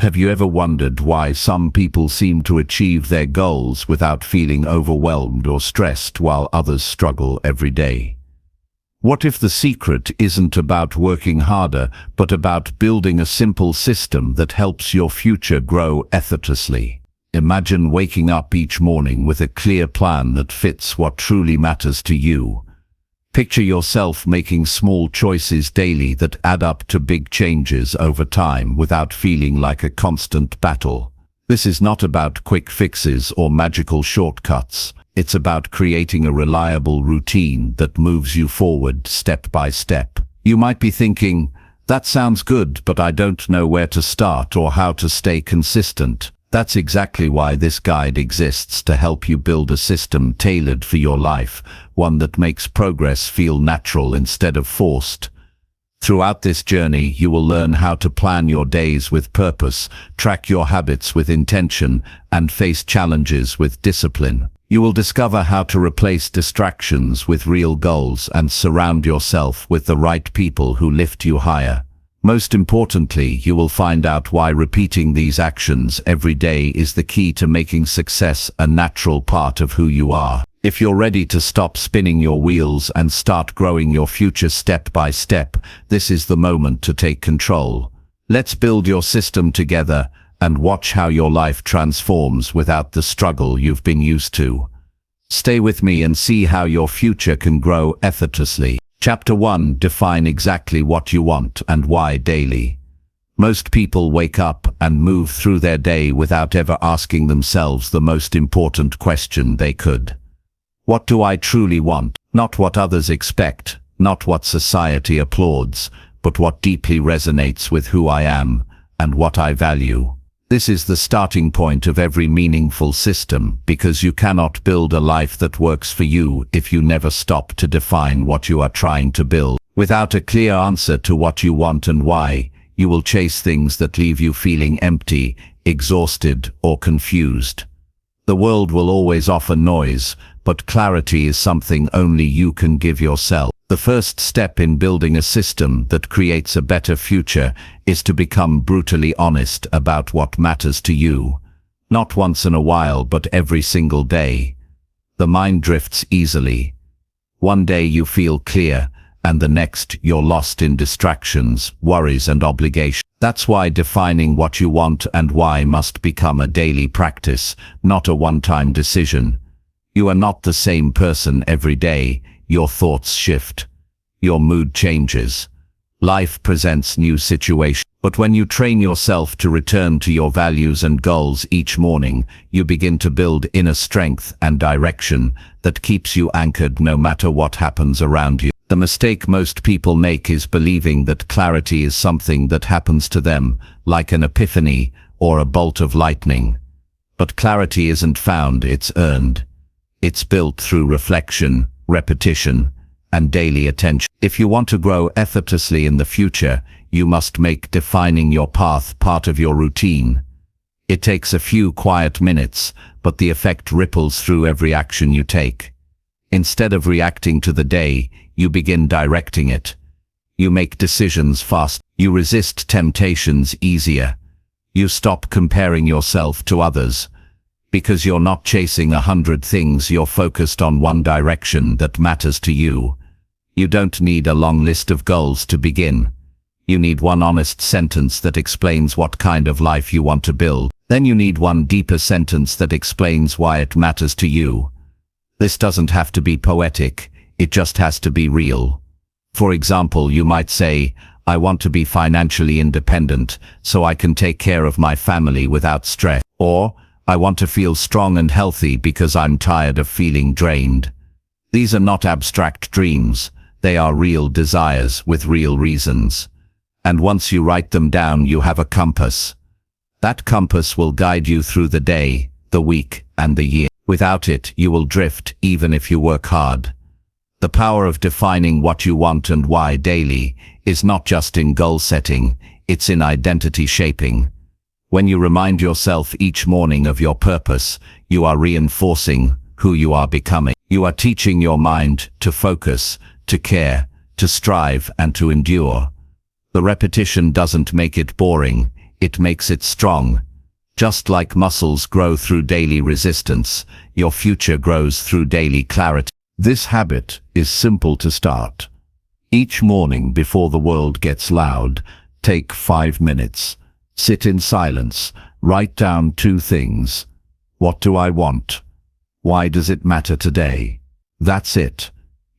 Have you ever wondered why some people seem to achieve their goals without feeling overwhelmed or stressed while others struggle every day? What if the secret isn't about working harder, but about building a simple system that helps your future grow effortlessly? Imagine waking up each morning with a clear plan that fits what truly matters to you. Picture yourself making small choices daily that add up to big changes over time without feeling like a constant battle. This is not about quick fixes or magical shortcuts. It's about creating a reliable routine that moves you forward step by step. You might be thinking, that sounds good, but I don't know where to start or how to stay consistent. That's exactly why this guide exists, to help you build a system tailored for your life, one that makes progress feel natural instead of forced. Throughout this journey, you will learn how to plan your days with purpose, track your habits with intention, and face challenges with discipline. You will discover how to replace distractions with real goals and surround yourself with the right people who lift you higher. Most importantly, you will find out why repeating these actions every day is the key to making success a natural part of who you are. If you're ready to stop spinning your wheels and start growing your future step by step, this is the moment to take control. Let's build your system together and watch how your life transforms without the struggle you've been used to. Stay with me and see how your future can grow effortlessly. Chapter 1. Define exactly what you want and why daily. Most people wake up and move through their day without ever asking themselves the most important question they could. What do I truly want? Not what others expect, not what society applauds, but what deeply resonates with who I am and what I value. This is the starting point of every meaningful system, because you cannot build a life that works for you if you never stop to define what you are trying to build. Without a clear answer to what you want and why, you will chase things that leave you feeling empty, exhausted, or confused. The world will always offer noise, but clarity is something only you can give yourself. The first step in building a system that creates a better future is to become brutally honest about what matters to you. Not once in a while, but every single day. The mind drifts easily. One day you feel clear, and the next you're lost in distractions, worries, and obligations. That's why defining what you want and why must become a daily practice, not a one-time decision. You are not the same person every day. Your thoughts shift. Your mood changes. Life presents new situations. But when you train yourself to return to your values and goals each morning, you begin to build inner strength and direction that keeps you anchored no matter what happens around you. The mistake most people make is believing that clarity is something that happens to them, like an epiphany or a bolt of lightning. But clarity isn't found, it's earned. It's built through reflection, repetition, and daily attention. If you want to grow effortlessly in the future, you must make defining your path part of your routine. It takes a few quiet minutes, but the effect ripples through every action you take. Instead of reacting to the day, you begin directing it. You make decisions fast. You resist temptations easier. You stop comparing yourself to others. Because you're not chasing 100 things, you're focused on one direction that matters to you. You don't need a long list of goals to begin. You need one honest sentence that explains what kind of life you want to build. Then you need one deeper sentence that explains why it matters to you. This doesn't have to be poetic, it just has to be real. For example, you might say, I want to be financially independent so I can take care of my family without stress. Or, I want to feel strong and healthy because I'm tired of feeling drained. These are not abstract dreams, they are real desires with real reasons. And once you write them down, you have a compass. That compass will guide you through the day, the week, and the year. Without it, you will drift even if you work hard. The power of defining what you want and why daily is not just in goal setting, it's in identity shaping. When you remind yourself each morning of your purpose, you are reinforcing who you are becoming. You are teaching your mind to focus, to care, to strive, and to endure. The repetition doesn't make it boring, it makes it strong. Just like muscles grow through daily resistance, your future grows through daily clarity. This habit is simple to start. Each morning before the world gets loud, take 5 minutes. Sit in silence, write down 2 things. What do I want? Why does it matter today? That's it.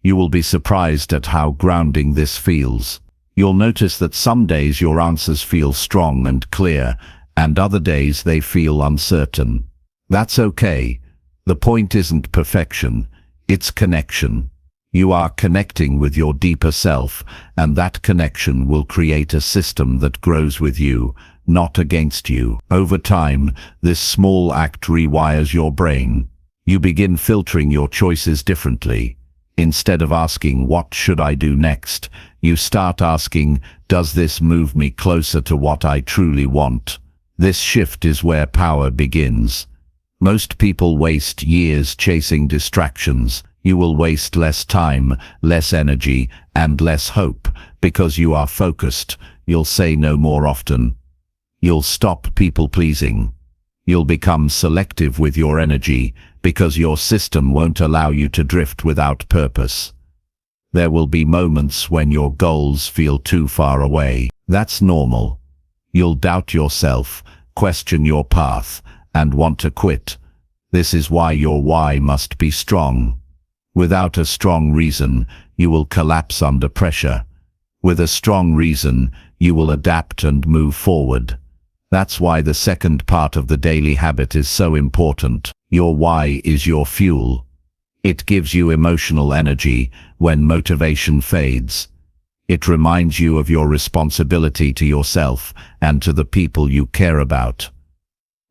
You will be surprised at how grounding this feels. You'll notice that some days your answers feel strong and clear, and other days they feel uncertain. That's okay. The point isn't perfection, it's connection. You are connecting with your deeper self, and that connection will create a system that grows with you, not against you. Over time, this small act rewires your brain. You begin filtering your choices differently. Instead of asking, what should I do next? You start asking, does this move me closer to what I truly want? This shift is where power begins. Most people waste years chasing distractions. You will waste less time, less energy, and less hope, because you are focused. You'll say no more often. You'll stop people-pleasing. You'll become selective with your energy, because your system won't allow you to drift without purpose. There will be moments when your goals feel too far away. That's normal. You'll doubt yourself, question your path, and want to quit. This is why your why must be strong. Without a strong reason, you will collapse under pressure. With a strong reason, you will adapt and move forward. That's why the second part of the daily habit is so important. Your why is your fuel. It gives you emotional energy when motivation fades. It reminds you of your responsibility to yourself and to the people you care about.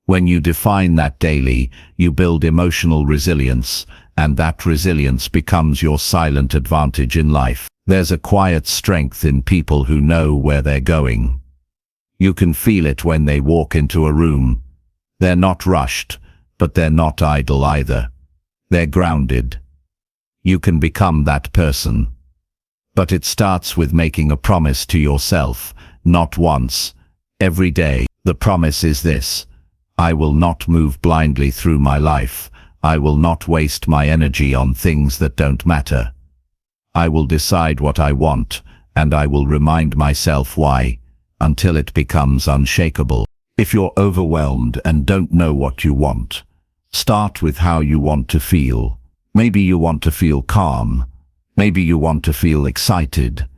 When you define that daily, you build emotional resilience, and that resilience becomes your silent advantage in life. There's a quiet strength in people who know where they're going. You can feel it when they walk into a room. They're not rushed, but they're not idle either. They're grounded. You can become that person. But it starts with making a promise to yourself, not once, every day. The promise is this: I will not move blindly through my life. I will not waste my energy on things that don't matter. I will decide what I want, and I will remind myself why, until it becomes unshakable. If you're overwhelmed and don't know what you want, start with how you want to feel. Maybe you want to feel calm. Maybe you want to feel excited.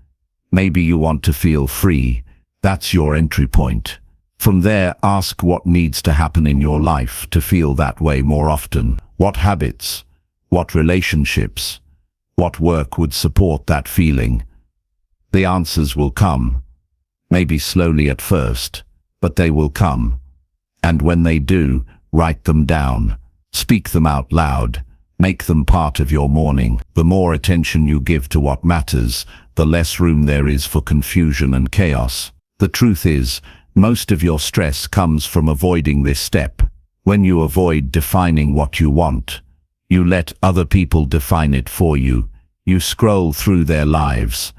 Maybe you want to feel free. That's your entry point. From there, ask what needs to happen in your life to feel that way more often. What habits? What relationships? What work would support that feeling? The answers will come. Maybe slowly at first, but they will come. And when they do, write them down. Speak them out loud. Make them part of your morning. The more attention you give to what matters, the less room there is for confusion and chaos. The truth is, most of your stress comes from avoiding this step. When you avoid defining what you want, you let other people define it for you. You scroll through their lives.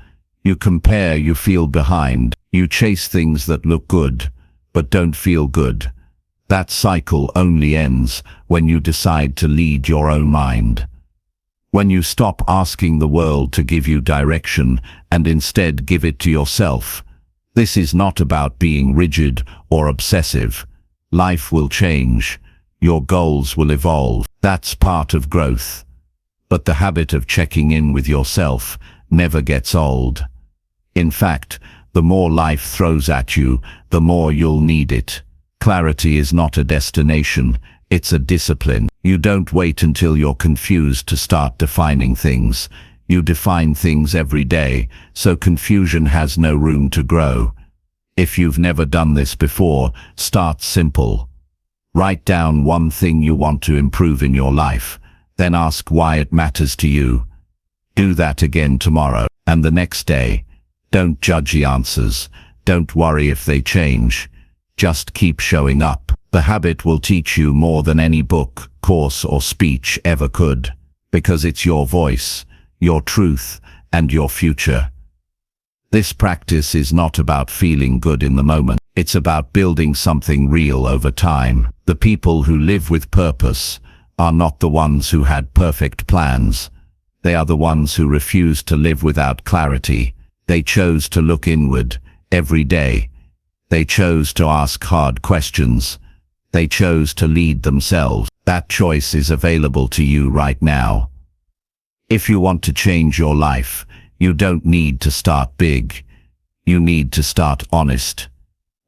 You compare, you feel behind. You chase things that look good, but don't feel good. That cycle only ends when you decide to lead your own mind. When you stop asking the world to give you direction and instead give it to yourself. This is not about being rigid or obsessive. Life will change. Your goals will evolve. That's part of growth. But the habit of checking in with yourself never gets old. In fact, the more life throws at you, the more you'll need it. Clarity is not a destination, it's a discipline. You don't wait until you're confused to start defining things. You define things every day, so confusion has no room to grow. If you've never done this before, start simple. Write down one thing you want to improve in your life, then ask why it matters to you. Do that again tomorrow, and the next day. Don't judge the answers. Don't worry if they change. Just keep showing up. The habit will teach you more than any book, course, or speech ever could, because it's your voice, your truth, and your future. This practice is not about feeling good in the moment. It's about building something real over time. The people who live with purpose are not the ones who had perfect plans. They are the ones who refused to live without clarity. They chose to look inward every day. They chose to ask hard questions. They chose to lead themselves. That choice is available to you right now. If you want to change your life, you don't need to start big. You need to start honest.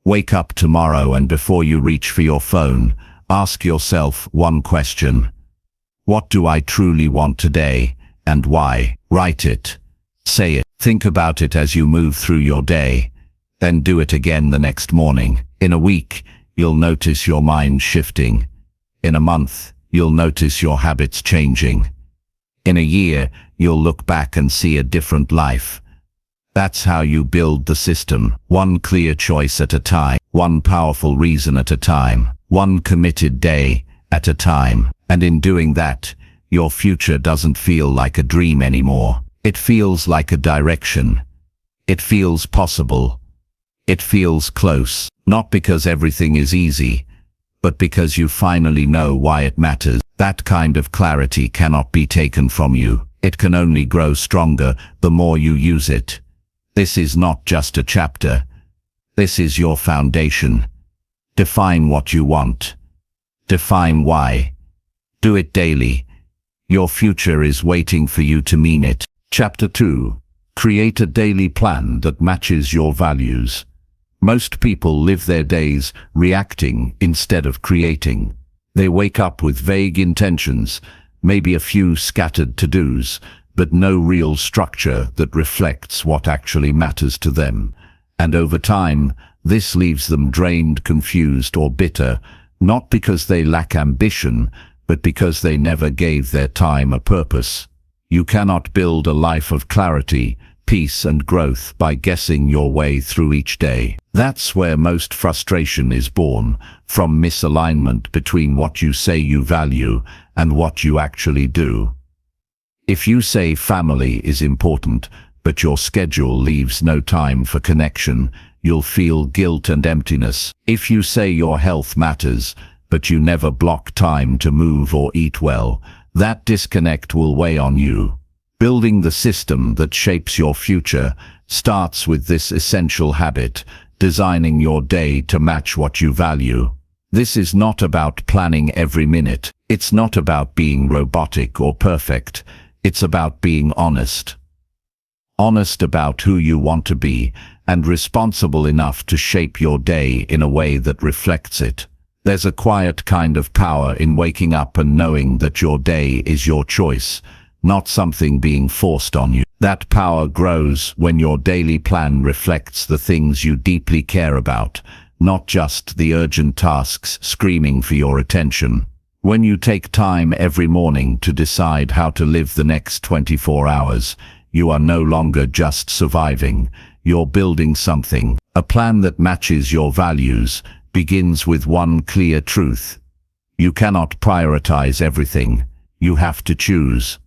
Wake up tomorrow and before you reach for your phone, ask yourself one question. What do I truly want today, and why? Write it. Say it. Think about it as you move through your day. Then do it again the next morning. In a week, you'll notice your mind shifting. In a month, you'll notice your habits changing. In a year, you'll look back and see a different life. That's how you build the system. One clear choice at a time. One powerful reason at a time. One committed day at a time. And in doing that, your future doesn't feel like a dream anymore. It feels like a direction. It feels possible. It feels close. Not because everything is easy, but because you finally know why it matters. That kind of clarity cannot be taken from you. It can only grow stronger the more you use it. This is not just a chapter. This is your foundation. Define what you want. Define why. Do it daily. Your future is waiting for you to mean it. Chapter 2. Create a daily plan that matches your values. Most people live their days reacting instead of creating. They wake up with vague intentions, maybe a few scattered to-dos, but no real structure that reflects what actually matters to them. And over time, this leaves them drained, confused, or bitter, not because they lack ambition, but because they never gave their time a purpose. You cannot build a life of clarity, peace, and growth by guessing your way through each day. That's where most frustration is born, from misalignment between what you say you value and what you actually do. If you say family is important, but your schedule leaves no time for connection, you'll feel guilt and emptiness. If you say your health matters, but you never block time to move or eat well, that disconnect will weigh on you. Building the system that shapes your future starts with this essential habit, designing your day to match what you value. This is not about planning every minute. It's not about being robotic or perfect. It's about being honest. Honest about who you want to be, and responsible enough to shape your day in a way that reflects it. There's a quiet kind of power in waking up and knowing that your day is your choice, not something being forced on you. That power grows when your daily plan reflects the things you deeply care about, not just the urgent tasks screaming for your attention. When you take time every morning to decide how to live the next 24 hours, you are no longer just surviving. You're building something. A plan that matches your values begins with one clear truth. You cannot prioritize everything. You have to choose.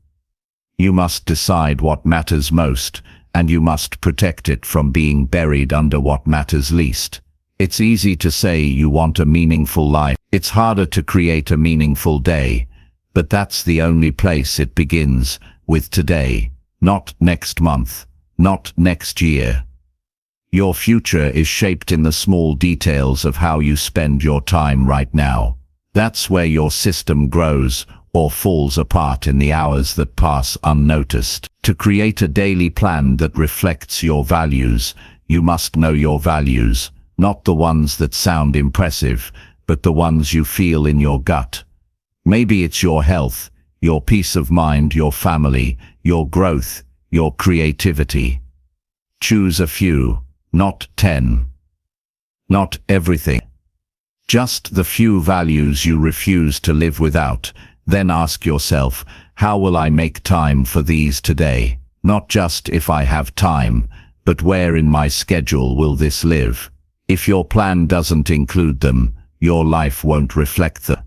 You must decide what matters most, and you must protect it from being buried under what matters least. It's easy to say you want a meaningful life. It's harder to create a meaningful day, but that's the only place it begins, with today, not next month, not next year. Your future is shaped in the small details of how you spend your time right now. That's where your system grows or falls apart in the hours that pass unnoticed. To create a daily plan that reflects your values, you must know your values, not the ones that sound impressive, but the ones you feel in your gut. Maybe it's your health, your peace of mind, your family, your growth, your creativity. Choose a few, not 10. Not everything. Just the few values you refuse to live without. Then ask yourself, how will I make time for these today? Not just if I have time, but where in my schedule will this live? If your plan doesn't include them, your life won't reflect them.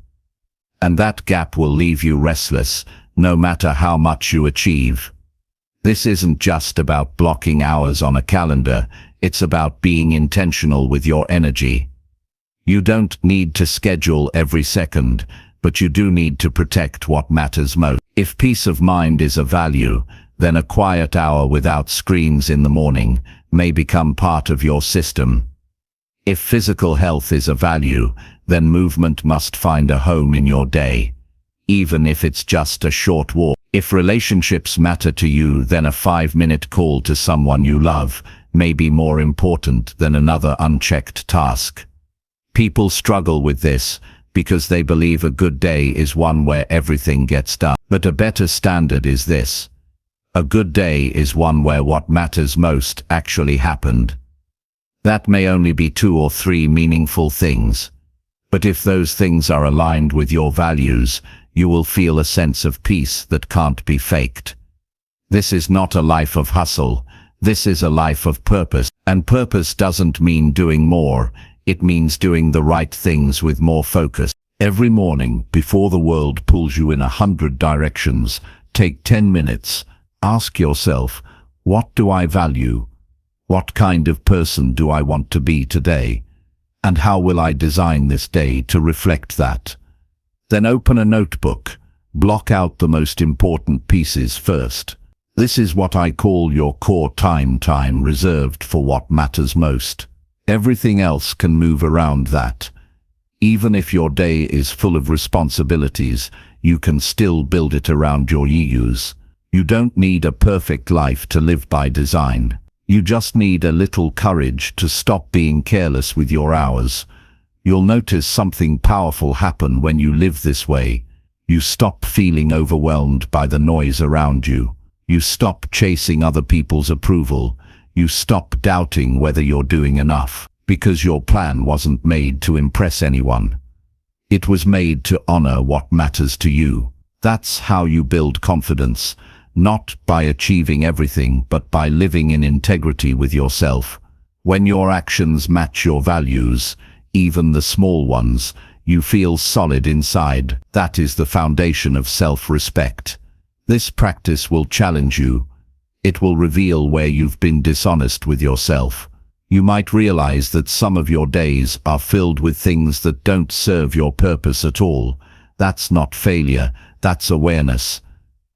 And that gap will leave you restless, no matter how much you achieve. This isn't just about blocking hours on a calendar, it's about being intentional with your energy. You don't need to schedule every second, but you do need to protect what matters most. If peace of mind is a value, then a quiet hour without screens in the morning may become part of your system. If physical health is a value, then movement must find a home in your day, even if it's just a short walk. If relationships matter to you, then a 5-minute call to someone you love may be more important than another unchecked task. People struggle with this because they believe a good day is one where everything gets done. But a better standard is this: a good day is one where what matters most actually happened. That may only be 2 or 3 meaningful things, but if those things are aligned with your values, you will feel a sense of peace that can't be faked. This is not a life of hustle, this is a life of purpose. And purpose doesn't mean doing more, it means doing the right things with more focus. Every morning, before the world pulls you in 100 directions, take 10 minutes. Ask yourself, what do I value? What kind of person do I want to be today? And how will I design this day to reflect that? Then open a notebook. Block out the most important pieces first. This is what I call your core time reserved for what matters most. Everything else can move around that. Even if your day is full of responsibilities, you can still build it around your use. You don't need a perfect life to live by design. You just need a little courage to stop being careless with your hours. You'll notice something powerful happen when you live this way. You stop feeling overwhelmed by the noise around you. You stop chasing other people's approval. You stop doubting whether you're doing enough, because your plan wasn't made to impress anyone. It was made to honor what matters to you. That's how you build confidence. Not by achieving everything, but by living in integrity with yourself. When your actions match your values, even the small ones, you feel solid inside. That is the foundation of self-respect. This practice will challenge you. It will reveal where you've been dishonest with yourself. You might realize that some of your days are filled with things that don't serve your purpose at all. That's not failure, that's awareness.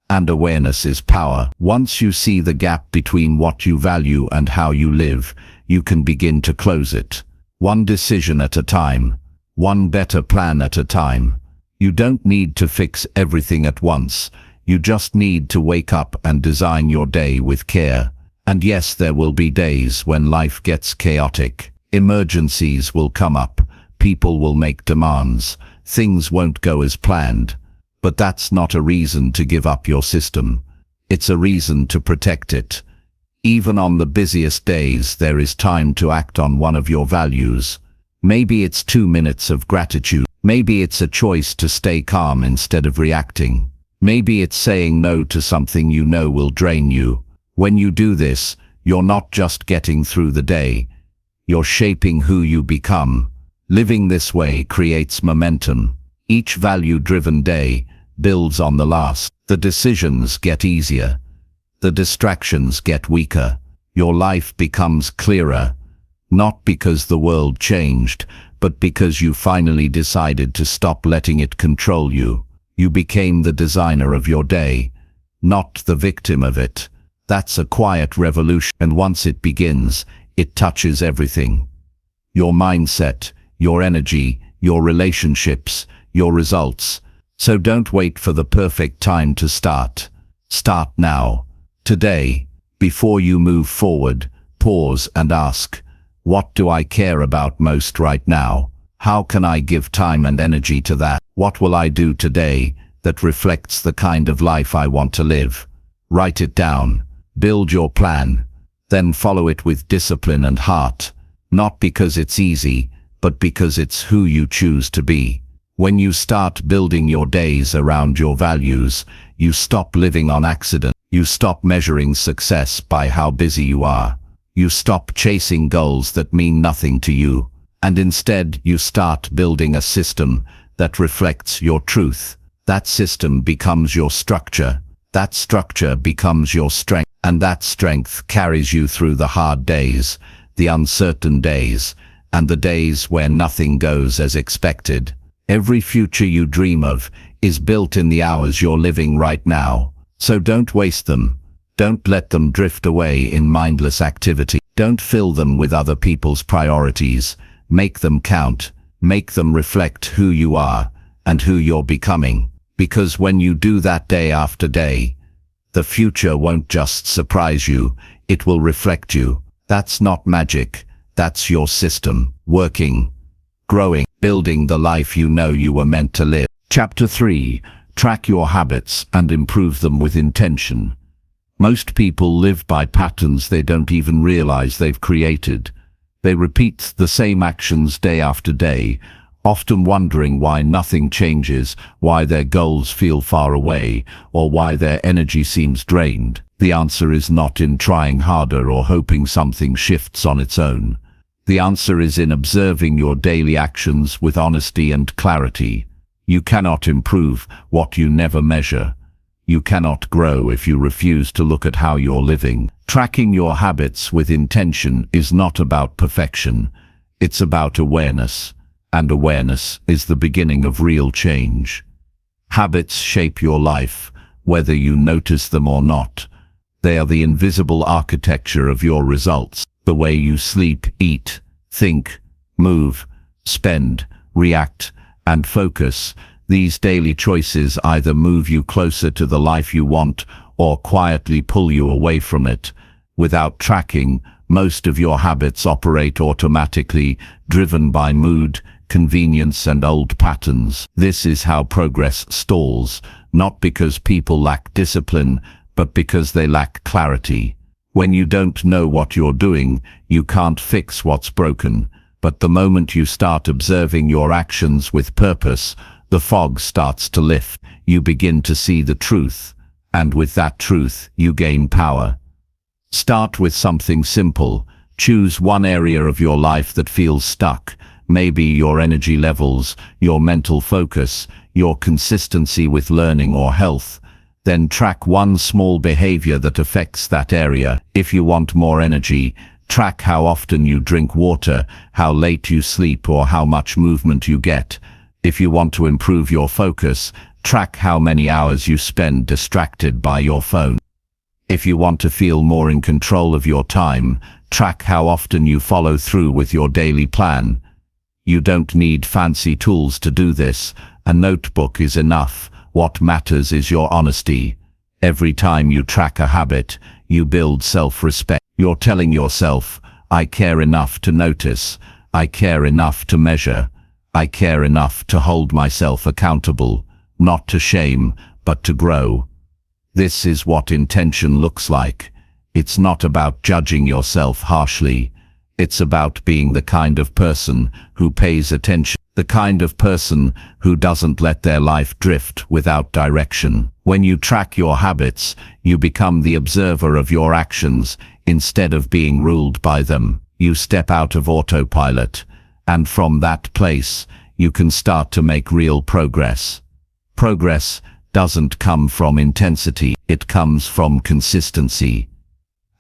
And awareness is power. Once you see the gap between what you value and how you live, you can begin to close it. One decision at a time. One better plan at a time. You don't need to fix everything at once. You just need to wake up and design your day with care. And yes, there will be days when life gets chaotic. Emergencies will come up. People will make demands. Things won't go as planned. But that's not a reason to give up your system. It's a reason to protect it. Even on the busiest days, there is time to act on one of your values. Maybe it's 2 minutes of gratitude. Maybe it's a choice to stay calm instead of reacting. Maybe it's saying no to something you know will drain you. When you do this, you're not just getting through the day. You're shaping who you become. Living this way creates momentum. Each value-driven day builds on the last. The decisions get easier. The distractions get weaker. Your life becomes clearer. Not because the world changed, but because you finally decided to stop letting it control you. You became the designer of your day, not the victim of it. That's a quiet revolution, and once it begins, it touches everything. Your mindset, your energy, your relationships, your results. So don't wait for the perfect time to start. Start now, today. Before you move forward, pause and ask, what do I care about most right now? How can I give time and energy to that? What will I do today that reflects the kind of life I want to live? Write it down. Build your plan. Then follow it with discipline and heart. Not because it's easy, but because it's who you choose to be. When you start building your days around your values, you stop living on accident. You stop measuring success by how busy you are. You stop chasing goals that mean nothing to you. And instead, you start building a system that reflects your truth. That system becomes your structure. That structure becomes your strength. And that strength carries you through the hard days, the uncertain days, and the days where nothing goes as expected. Every future you dream of is built in the hours you're living right now. So don't waste them. Don't let them drift away in mindless activity. Don't fill them with other people's priorities. Make them count. Make them reflect who you are and who you're becoming. Because when you do that day after day, the future won't just surprise you, it will reflect you. That's not magic. That's your system, working, growing, building the life you know you were meant to live. Chapter 3. Track your habits and improve them with intention. Most people live by patterns they don't even realize they've created. They repeat the same actions day after day, often wondering why nothing changes, why their goals feel far away, or why their energy seems drained. The answer is not in trying harder or hoping something shifts on its own. The answer is in observing your daily actions with honesty and clarity. You cannot improve what you never measure. You cannot grow if you refuse to look at how you're living. Tracking your habits with intention is not about perfection. It's about awareness. And awareness is the beginning of real change. Habits shape your life, whether you notice them or not. They are the invisible architecture of your results. The way you sleep, eat, think, move, spend, react, and focus. These daily choices either move you closer to the life you want or quietly pull you away from it. Without tracking, most of your habits operate automatically, driven by mood, convenience, and old patterns. This is how progress stalls, not because people lack discipline, but because they lack clarity. When you don't know what you're doing, you can't fix what's broken. But the moment you start observing your actions with purpose, the fog starts to lift. You begin to see the truth, and with that truth, you gain power. Start with something simple. Choose one area of your life that feels stuck. Maybe your energy levels, your mental focus, your consistency with learning or health. Then track one small behavior that affects that area. If you want more energy, track how often you drink water, how late you sleep, or how much movement you get. If you want to improve your focus, track how many hours you spend distracted by your phone. If you want to feel more in control of your time, track how often you follow through with your daily plan. You don't need fancy tools to do this. A notebook is enough. What matters is your honesty. Every time you track a habit, you build self-respect. You're telling yourself, I care enough to notice. I care enough to measure. I care enough to hold myself accountable, not to shame, but to grow. This is what intention looks like. It's not about judging yourself harshly. It's about being the kind of person who pays attention, the kind of person who doesn't let their life drift without direction. When you track your habits, you become the observer of your actions instead of being ruled by them. You step out of autopilot, and from that place, you can start to make real progress. Progress doesn't come from intensity, it comes from consistency.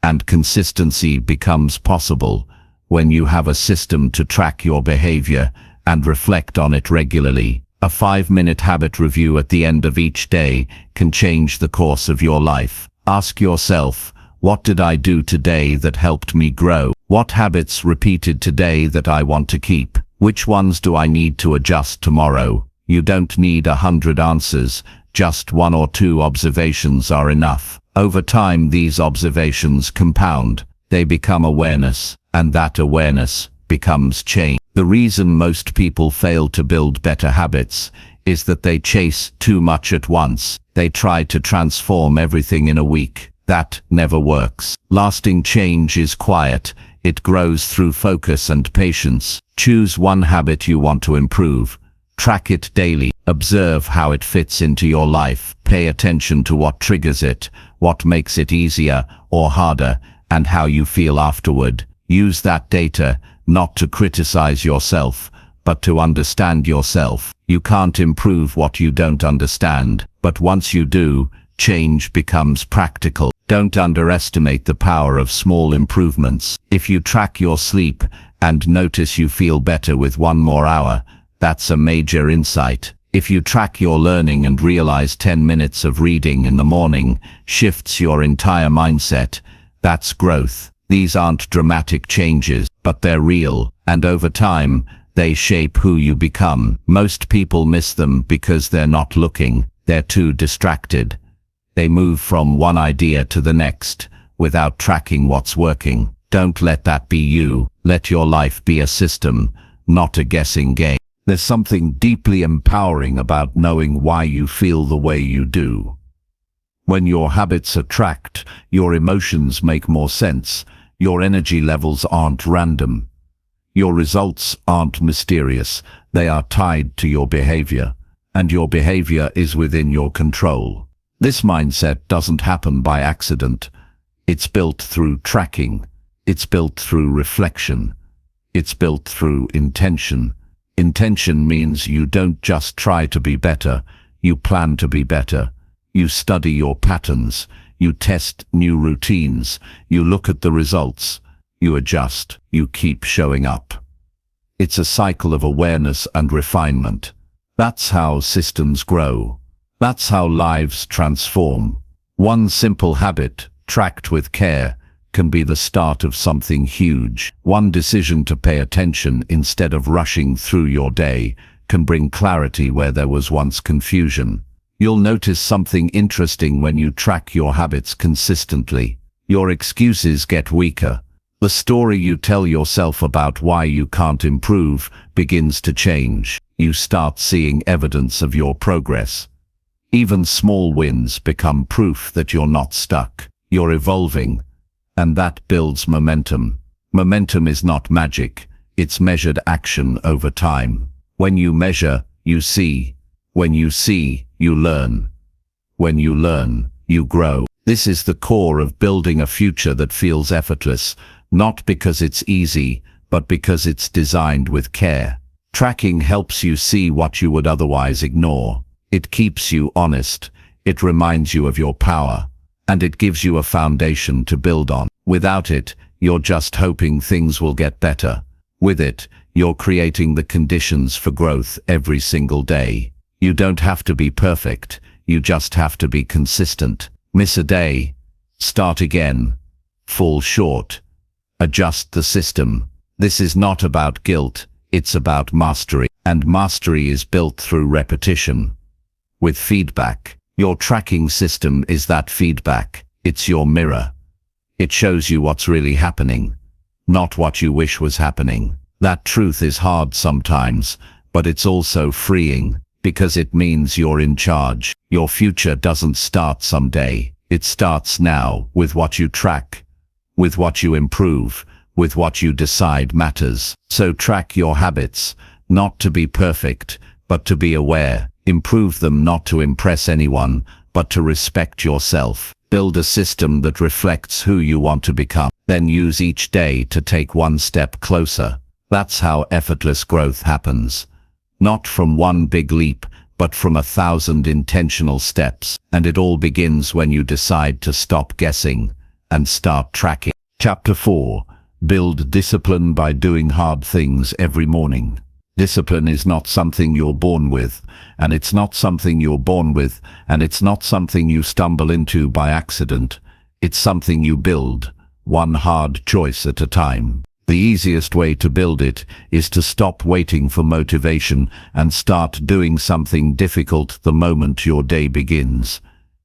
And consistency becomes possible when you have a system to track your behavior and reflect on it regularly. A 5-minute habit review at the end of each day can change the course of your life. Ask yourself, what did I do today that helped me grow? What habits repeated today that I want to keep? Which ones do I need to adjust tomorrow? You don't need 100 answers, just 1 or 2 observations are enough. Over time, these observations compound. They become awareness, and that awareness becomes change. The reason most people fail to build better habits is that they chase too much at once. They try to transform everything in a week. That never works. Lasting change is quiet. It grows through focus and patience. Choose one habit you want to improve. Track it daily. Observe how it fits into your life. Pay attention to what triggers it, what makes it easier or harder, and how you feel afterward. Use that data not to criticize yourself, but to understand yourself. You can't improve what you don't understand, but once you do, change becomes practical. Don't underestimate the power of small improvements. If you track your sleep and notice you feel better with 1 more hour, that's a major insight. If you track your learning and realize 10 minutes of reading in the morning shifts your entire mindset, that's growth. These aren't dramatic changes, but they're real, and over time, they shape who you become. Most people miss them because they're not looking, they're too distracted. They move from one idea to the next without tracking what's working. Don't let that be you. Let your life be a system, not a guessing game. There's something deeply empowering about knowing why you feel the way you do. When your habits are tracked, your emotions make more sense. Your energy levels aren't random. Your results aren't mysterious. They are tied to your behavior, and your behavior is within your control. This mindset doesn't happen by accident. It's built through tracking. It's built through reflection. It's built through intention. Intention means you don't just try to be better, you plan to be better. You study your patterns, you test new routines, you look at the results, you adjust, you keep showing up. It's a cycle of awareness and refinement. That's how systems grow. That's how lives transform. One simple habit, tracked with care, can be the start of something huge. One decision to pay attention instead of rushing through your day can bring clarity where there was once confusion. You'll notice something interesting when you track your habits consistently. Your excuses get weaker. The story you tell yourself about why you can't improve begins to change. You start seeing evidence of your progress. Even small wins become proof that you're not stuck. You're evolving. And that builds momentum. Momentum is not magic. It's measured action over time. When you measure, you see. When you see, you learn. When you learn, you grow. This is the core of building a future that feels effortless, not because it's easy, but because it's designed with care. Tracking helps you see what you would otherwise ignore. It keeps you honest. It reminds you of your power. And it gives you a foundation to build on. Without it, you're just hoping things will get better. With it, you're creating the conditions for growth every single day. You don't have to be perfect, you just have to be consistent. Miss a day, start again, fall short, adjust the system. This is not about guilt, it's about mastery. And mastery is built through repetition. With feedback. Your tracking system is that feedback. It's your mirror. It shows you what's really happening, not what you wish was happening. That truth is hard sometimes, but it's also freeing, because it means you're in charge. Your future doesn't start someday. It starts now, with what you track, with what you improve, with what you decide matters. So track your habits, not to be perfect, but to be aware. Improve them not to impress anyone, but to respect yourself. Build a system that reflects who you want to become. Then use each day to take one step closer. That's how effortless growth happens. Not from one big leap, but from 1,000 intentional steps. And it all begins when you decide to stop guessing and start tracking. Chapter 4. Build discipline by doing hard things every morning. Discipline is not something you're born with, and it's not something you're born with, and it's not something you stumble into by accident. It's something you build, one hard choice at a time. The easiest way to build it is to stop waiting for motivation and start doing something difficult the moment your day begins.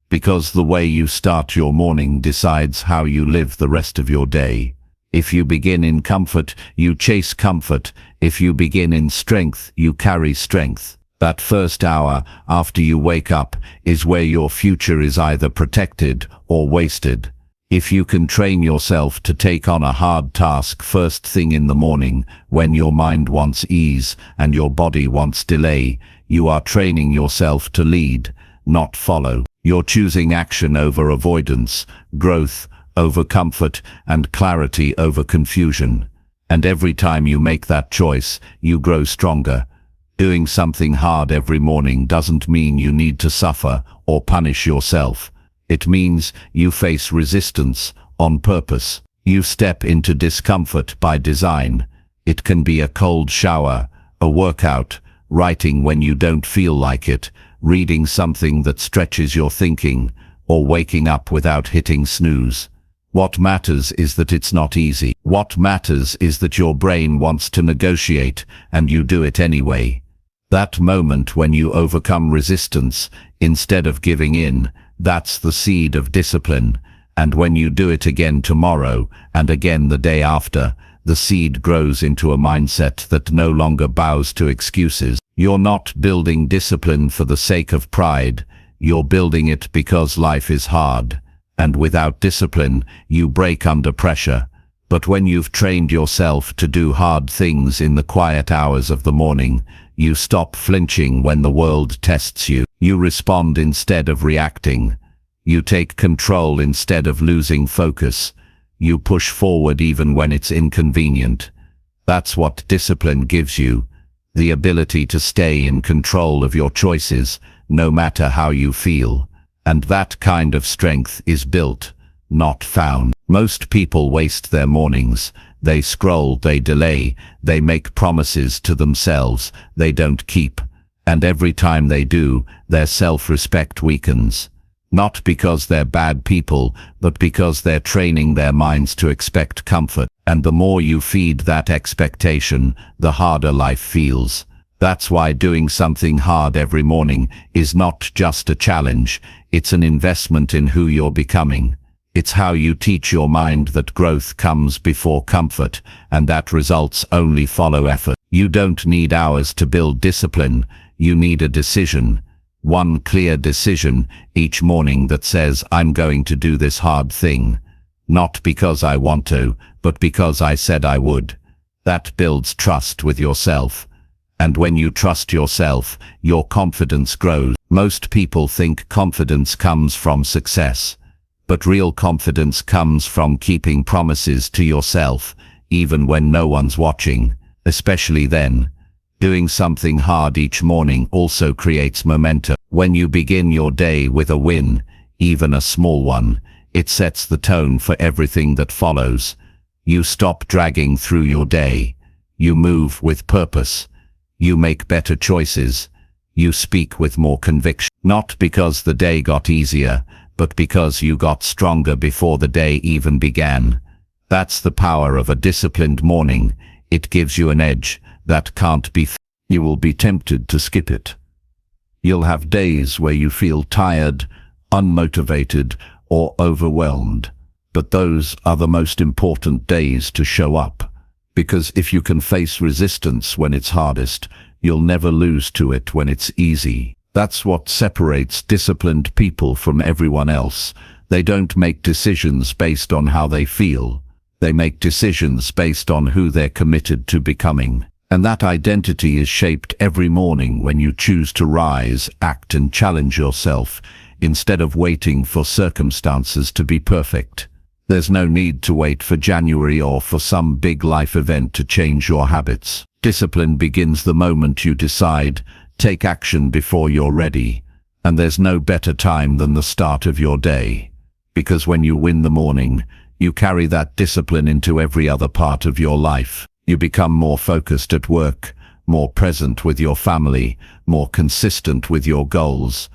Because the way you start your morning decides how you live the rest of your day. If you begin in comfort, you chase comfort. If you begin in strength, you carry strength. That first hour after you wake up is where your future is either protected or wasted. If you can train yourself to take on a hard task first thing in the morning, when your mind wants ease and your body wants delay, you are training yourself to lead, not follow. You're choosing action over avoidance, growth over comfort, and clarity over confusion. And every time you make that choice, you grow stronger. Doing something hard every morning doesn't mean you need to suffer or punish yourself. It means you face resistance on purpose. You step into discomfort by design. It can be a cold shower, a workout, writing when you don't feel like it, reading something that stretches your thinking, or waking up without hitting snooze. What matters is that it's not easy. What matters is that your brain wants to negotiate, and you do it anyway. That moment when you overcome resistance, instead of giving in, that's the seed of discipline. And when you do it again tomorrow, and again the day after, the seed grows into a mindset that no longer bows to excuses. You're not building discipline for the sake of pride. You're building it because life is hard. And without discipline, you break under pressure. But when you've trained yourself to do hard things in the quiet hours of the morning, you stop flinching when the world tests you. You respond instead of reacting. You take control instead of losing focus. You push forward even when it's inconvenient. That's what discipline gives you, the ability to stay in control of your choices, no matter how you feel. And that kind of strength is built, not found. Most people waste their mornings. They scroll, they delay, they make promises to themselves they don't keep. And every time they do, their self-respect weakens. Not because they're bad people, but because they're training their minds to expect comfort. And the more you feed that expectation, the harder life feels. That's why doing something hard every morning is not just a challenge, it's an investment in who you're becoming. It's how you teach your mind that growth comes before comfort, and that results only follow effort. You don't need hours to build discipline, you need a decision. One clear decision each morning that says, I'm going to do this hard thing. Not because I want to, but because I said I would. That builds trust with yourself. And when you trust yourself, your confidence grows. Most people think confidence comes from success. But real confidence comes from keeping promises to yourself, even when no one's watching, especially then. Doing something hard each morning also creates momentum. When you begin your day with a win, even a small one, it sets the tone for everything that follows. You stop dragging through your day. You move with purpose. You make better choices. You speak with more conviction. Not because the day got easier, but because you got stronger before the day even began. That's the power of a disciplined morning. It gives you an edge that can't be. You will be tempted to skip it. You'll have days where you feel tired, unmotivated, or overwhelmed. But those are the most important days to show up. Because if you can face resistance when it's hardest, you'll never lose to it when it's easy. That's what separates disciplined people from everyone else. They don't make decisions based on how they feel. They make decisions based on who they're committed to becoming. And that identity is shaped every morning when you choose to rise, act, and challenge yourself, instead of waiting for circumstances to be perfect. There's no need to wait for January or for some big life event to change your habits. Discipline begins the moment you decide. Take action before you're ready. And there's no better time than the start of your day. Because when you win the morning, you carry that discipline into every other part of your life. You become more focused at work, more present with your family, more consistent with your goals.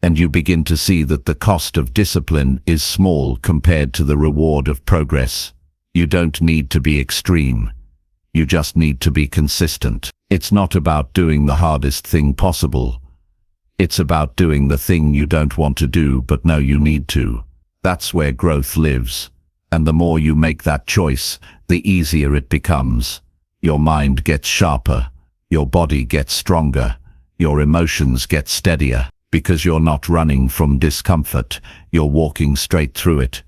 And you begin to see that the cost of discipline is small compared to the reward of progress. You don't need to be extreme. You just need to be consistent. It's not about doing the hardest thing possible. It's about doing the thing you don't want to do but know you need to. That's where growth lives. And the more you make that choice, the easier it becomes. Your mind gets sharper. Your body gets stronger. Your emotions get steadier. Because you're not running from discomfort, you're walking straight through it.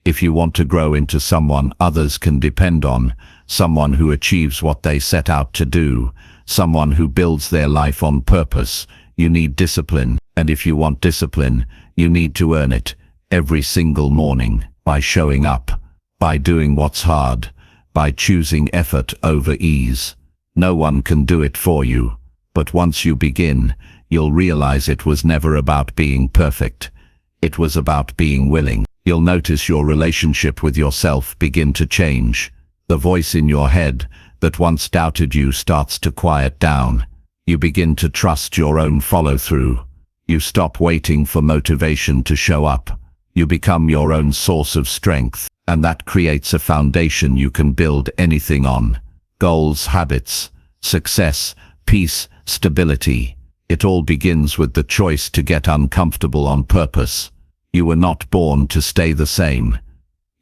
If you want to grow into someone others can depend on, someone who achieves what they set out to do, someone who builds their life on purpose, you need discipline. And if you want discipline, you need to earn it every single morning by showing up, by doing what's hard, by choosing effort over ease. No one can do it for you, but once you begin, you'll realize it was never about being perfect. It was about being willing. You'll notice your relationship with yourself begin to change. The voice in your head that once doubted you starts to quiet down. You begin to trust your own follow-through. You stop waiting for motivation to show up. You become your own source of strength, and that creates a foundation you can build anything on. Goals, habits, success, peace, stability. It all begins with the choice to get uncomfortable on purpose. You were not born to stay the same.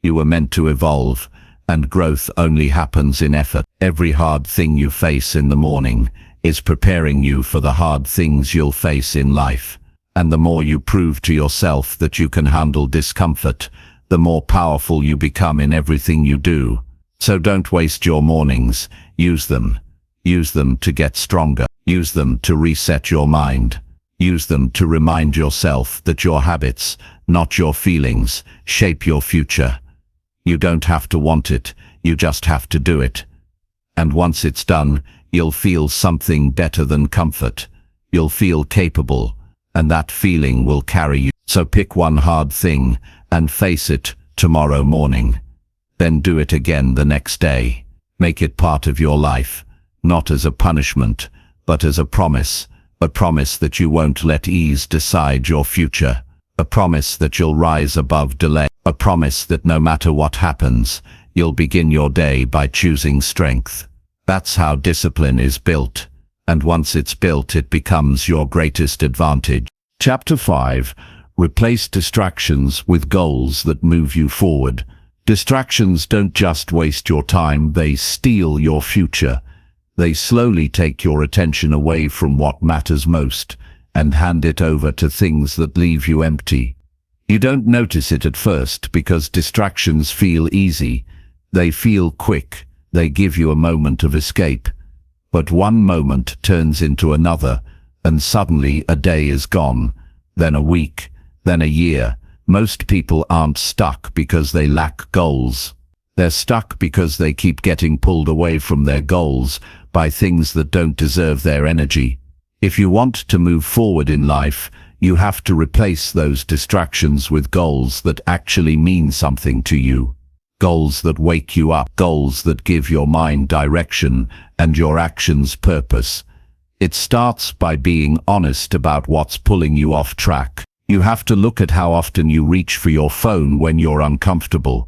You were meant to evolve, and growth only happens in effort. Every hard thing you face in the morning is preparing you for the hard things you'll face in life. And the more you prove to yourself that you can handle discomfort, the more powerful you become in everything you do. So don't waste your mornings. Use them. Use them to get stronger. Use them to reset your mind. Use them to remind yourself that your habits, not your feelings, shape your future. You don't have to want it, you just have to do it. And once it's done, you'll feel something better than comfort. You'll feel capable, and that feeling will carry you. So pick one hard thing and face it tomorrow morning. Then do it again the next day. Make it part of your life, not as a punishment, but as a promise that you won't let ease decide your future, a promise that you'll rise above delay, a promise that no matter what happens, you'll begin your day by choosing strength. That's how discipline is built, and once it's built, it becomes your greatest advantage. Chapter 5. Replace distractions with goals that move you forward. Distractions don't just waste your time, they steal your future. They slowly take your attention away from what matters most and hand it over to things that leave you empty. You don't notice it at first because distractions feel easy. They feel quick. They give you a moment of escape. But one moment turns into another, and suddenly a day is gone, then a week, then a year. Most people aren't stuck because they lack goals. They're stuck because they keep getting pulled away from their goals by things that don't deserve their energy. If you want to move forward in life, you have to replace those distractions with goals that actually mean something to you. Goals that wake you up, goals that give your mind direction and your actions purpose. It starts by being honest about what's pulling you off track. You have to look at how often you reach for your phone when you're uncomfortable,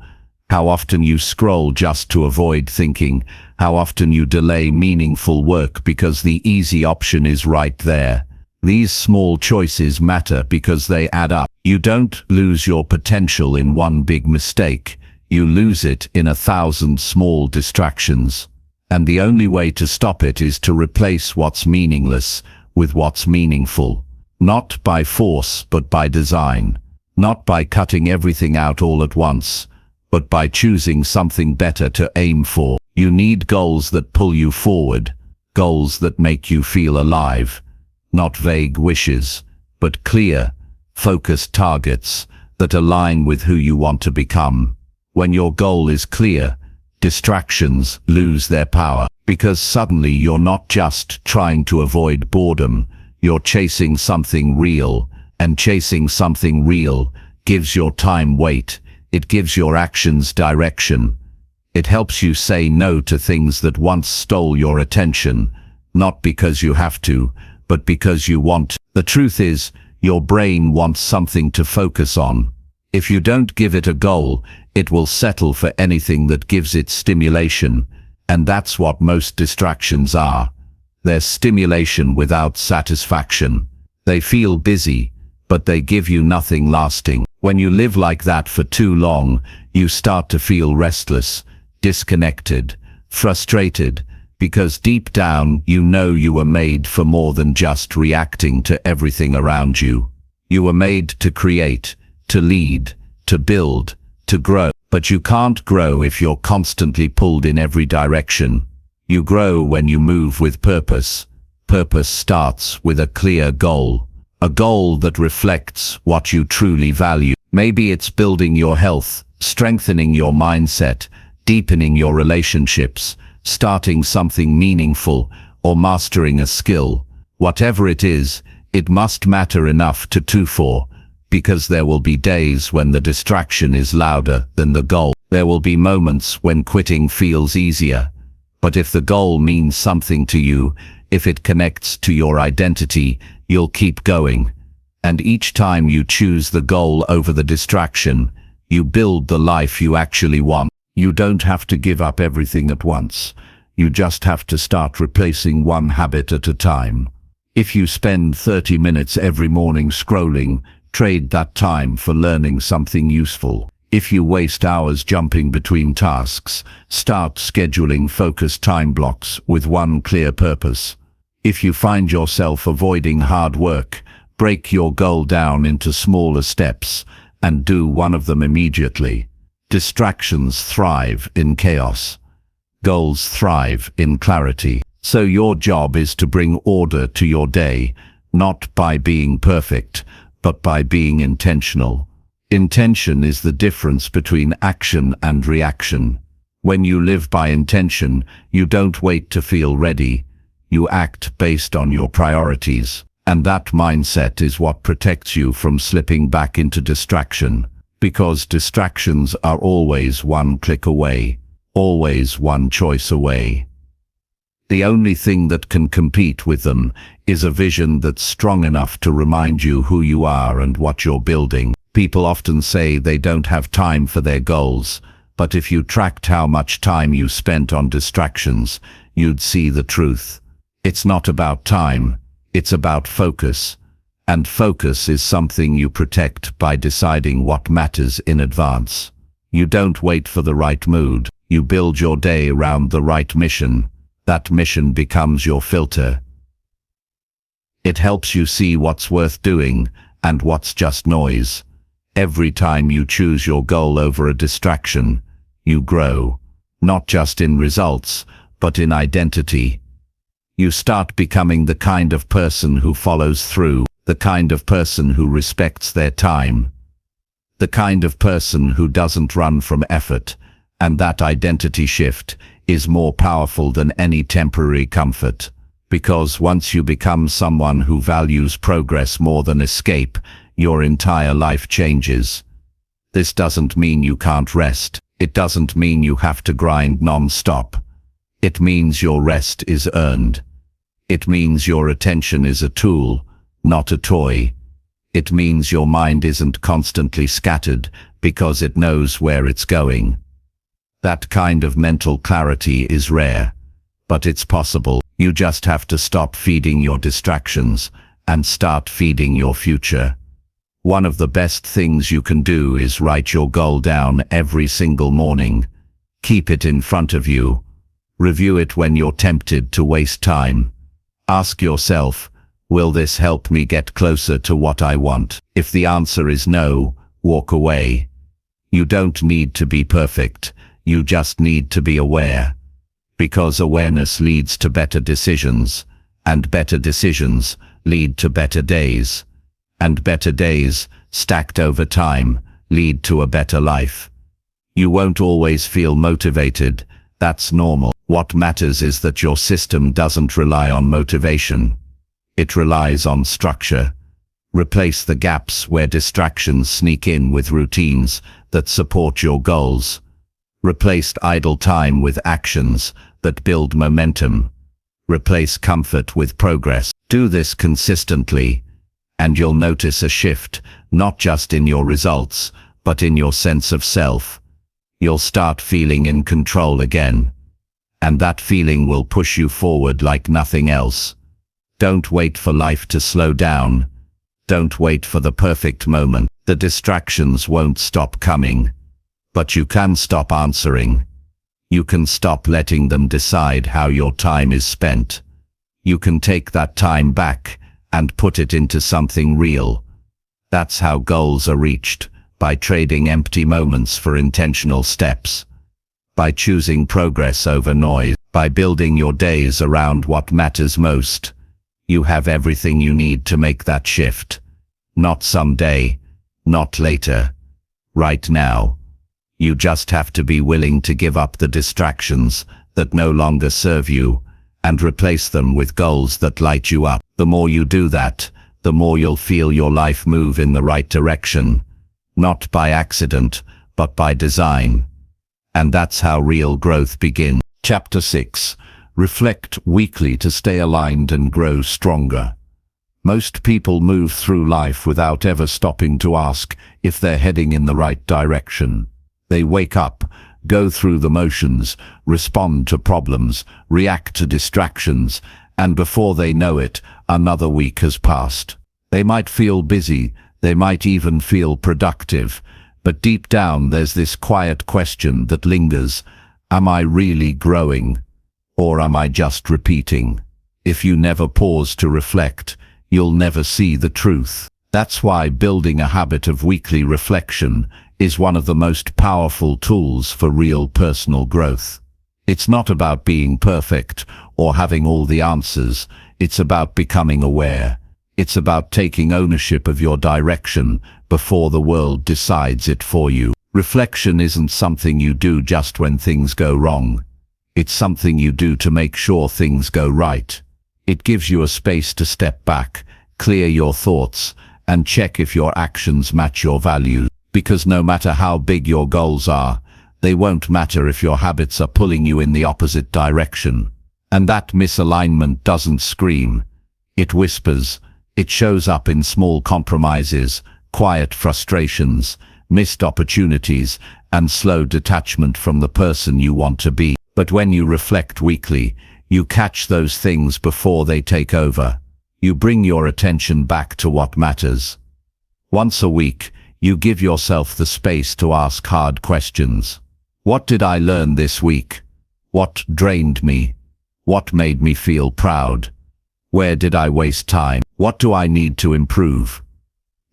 how often you scroll just to avoid thinking, how often you delay meaningful work because the easy option is right there. These small choices matter because they add up. You don't lose your potential in one big mistake. You lose it in 1,000 small distractions. And the only way to stop it is to replace what's meaningless with what's meaningful. Not by force, but by design. Not by cutting everything out all at once, but by choosing something better to aim for. You need goals that pull you forward, goals that make you feel alive. Not vague wishes, but clear, focused targets that align with who you want to become. When your goal is clear, distractions lose their power, because suddenly you're not just trying to avoid boredom, you're chasing something real, and chasing something real gives your time weight, it gives your actions direction. It helps you say no to things that once stole your attention, not because you have to, but because you want. The truth is, your brain wants something to focus on. If you don't give it a goal, it will settle for anything that gives it stimulation, and that's what most distractions are. They're stimulation without satisfaction. They feel busy, but they give you nothing lasting. When you live like that for too long, you start to feel restless, disconnected, frustrated, because deep down you know you were made for more than just reacting to everything around you. You were made to create, to lead, to build, to grow. But you can't grow if you're constantly pulled in every direction. You grow when you move with purpose. Purpose starts with a clear goal. A goal that reflects what you truly value. Maybe it's building your health, strengthening your mindset, deepening your relationships, starting something meaningful, or mastering a skill. Whatever it is, it must matter enough to for because there will be days when the distraction is louder than the goal. There will be moments when quitting feels easier. But if the goal means something to you, if it connects to your identity, you'll keep going. And each time you choose the goal over the distraction, you build the life you actually want. You don't have to give up everything at once. You just have to start replacing one habit at a time. If you spend 30 minutes every morning scrolling, trade that time for learning something useful. If you waste hours jumping between tasks, start scheduling focused time blocks with one clear purpose. If you find yourself avoiding hard work, break your goal down into smaller steps and do one of them immediately. Distractions thrive in chaos. Goals thrive in clarity. So your job is to bring order to your day, not by being perfect, but by being intentional. Intention is the difference between action and reaction. When you live by intention, you don't wait to feel ready. You act based on your priorities. And that mindset is what protects you from slipping back into distraction. Because distractions are always one click away, always one choice away. The only thing that can compete with them is a vision that's strong enough to remind you who you are and what you're building. People often say they don't have time for their goals, but if you tracked how much time you spent on distractions, you'd see the truth. It's not about time, it's about focus. And focus is something you protect by deciding what matters in advance. You don't wait for the right mood, you build your day around the right mission. That mission becomes your filter. It helps you see what's worth doing and what's just noise. Every time you choose your goal over a distraction, you grow, not just in results, but in identity. You start becoming the kind of person who follows through, the kind of person who respects their time, the kind of person who doesn't run from effort, and that identity shift is more powerful than any temporary comfort. Because once you become someone who values progress more than escape, your entire life changes. This doesn't mean you can't rest. It doesn't mean you have to grind non-stop. It means your rest is earned. It means your attention is a tool, not a toy. It means your mind isn't constantly scattered because it knows where it's going. That kind of mental clarity is rare, but it's possible. You just have to stop feeding your distractions and start feeding your future. One of the best things you can do is write your goal down every single morning. Keep it in front of you. Review it when you're tempted to waste time. Ask yourself, will this help me get closer to what I want? If the answer is no, walk away. You don't need to be perfect. You just need to be aware. Because awareness leads to better decisions, and better decisions lead to better days. And better days, stacked over time, lead to a better life. You won't always feel motivated. That's normal. What matters is that your system doesn't rely on motivation. It relies on structure. Replace the gaps where distractions sneak in with routines that support your goals. Replace idle time with actions that build momentum. Replace comfort with progress. Do this consistently, and you'll notice a shift, not just in your results, but in your sense of self. You'll start feeling in control again. And that feeling will push you forward like nothing else. Don't wait for life to slow down. Don't wait for the perfect moment. The distractions won't stop coming. But you can stop answering. You can stop letting them decide how your time is spent. You can take that time back and put it into something real. That's how goals are reached, by trading empty moments for intentional steps. By choosing progress over noise. By building your days around what matters most. You have everything you need to make that shift. Not someday, not later. Right now. You just have to be willing to give up the distractions that no longer serve you, and replace them with goals that light you up. The more you do that, the more you'll feel your life move in the right direction, not by accident, but by design. And that's how real growth begins. Chapter 6. Reflect weekly to stay aligned and grow stronger. Most people move through life without ever stopping to ask if they're heading in the right direction. They wake up, go through the motions, respond to problems, react to distractions, and before they know it, another week has passed. They might feel busy, they might even feel productive, but deep down there's this quiet question that lingers: am I really growing? Or am I just repeating? If you never pause to reflect, you'll never see the truth. That's why building a habit of weekly reflection is one of the most powerful tools for real personal growth. It's not about being perfect or having all the answers. It's about becoming aware. It's about taking ownership of your direction before the world decides it for you. Reflection isn't something you do just when things go wrong. It's something you do to make sure things go right. It gives you a space to step back, clear your thoughts, and check if your actions match your values. Because no matter how big your goals are, they won't matter if your habits are pulling you in the opposite direction. And that misalignment doesn't scream. It whispers. It shows up in small compromises, quiet frustrations, missed opportunities, and slow detachment from the person you want to be. But when you reflect weekly, you catch those things before they take over. You bring your attention back to what matters. Once a week, you give yourself the space to ask hard questions. What did I learn this week? What drained me? What made me feel proud? Where did I waste time? What do I need to improve?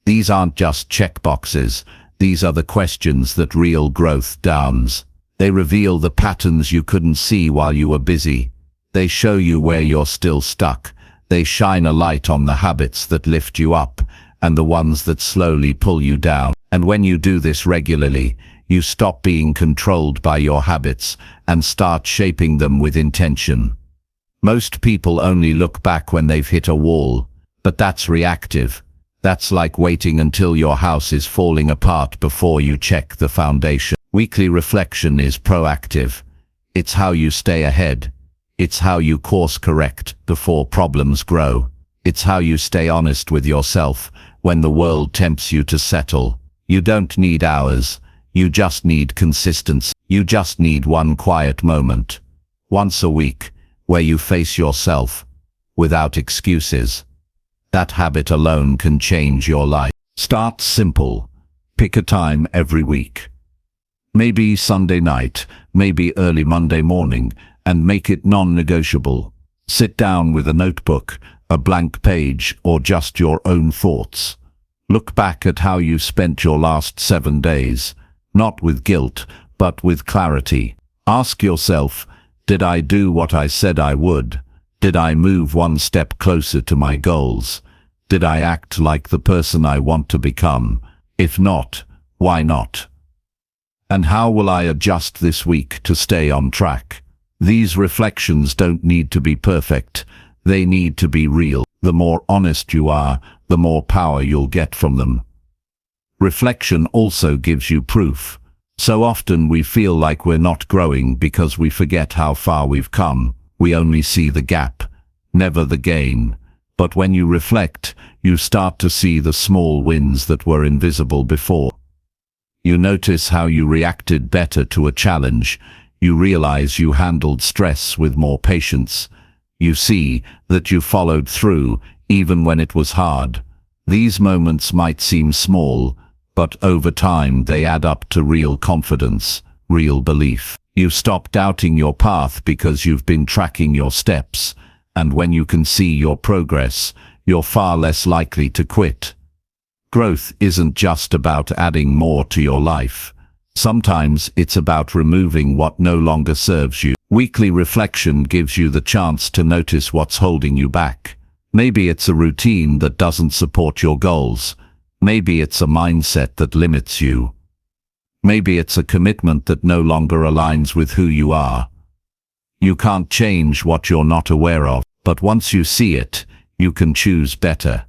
These aren't just checkboxes. These are the questions that real growth downs. They reveal the patterns you couldn't see while you were busy. They show you where you're still stuck. They shine a light on the habits that lift you up and the ones that slowly pull you down. And when you do this regularly, you stop being controlled by your habits and start shaping them with intention. Most people only look back when they've hit a wall, but that's reactive. That's like waiting until your house is falling apart before you check the foundation. Weekly reflection is proactive. It's how you stay ahead. It's how you course correct before problems grow. It's how you stay honest with yourself when the world tempts you to settle. You don't need hours. You just need consistency. You just need one quiet moment, once a week, where you face yourself without excuses. That habit alone can change your life. Start simple. Pick a time every week. Maybe Sunday night, maybe early Monday morning, and make it non-negotiable. Sit down with a notebook, a blank page, or just your own thoughts. Look back at how you spent your last 7 days, not with guilt, but with clarity. Ask yourself, did I do what I said I would? Did I move one step closer to my goals? Did I act like the person I want to become? If not, why not? And how will I adjust this week to stay on track? These reflections don't need to be perfect. They need to be real. The more honest you are, the more power you'll get from them. Reflection also gives you proof. So often we feel like we're not growing because we forget how far we've come. We only see the gap, never the gain. But when you reflect, you start to see the small wins that were invisible before. You notice how you reacted better to a challenge. You realize you handled stress with more patience. You see that you followed through even when it was hard. These moments might seem small, but over time they add up to real confidence, real belief. You stop doubting your path because you've been tracking your steps, and when you can see your progress, you're far less likely to quit. Growth isn't just about adding more to your life. Sometimes it's about removing what no longer serves you. Weekly reflection gives you the chance to notice what's holding you back. Maybe it's a routine that doesn't support your goals. Maybe it's a mindset that limits you. Maybe it's a commitment that no longer aligns with who you are. You can't change what you're not aware of, but once you see it, you can choose better.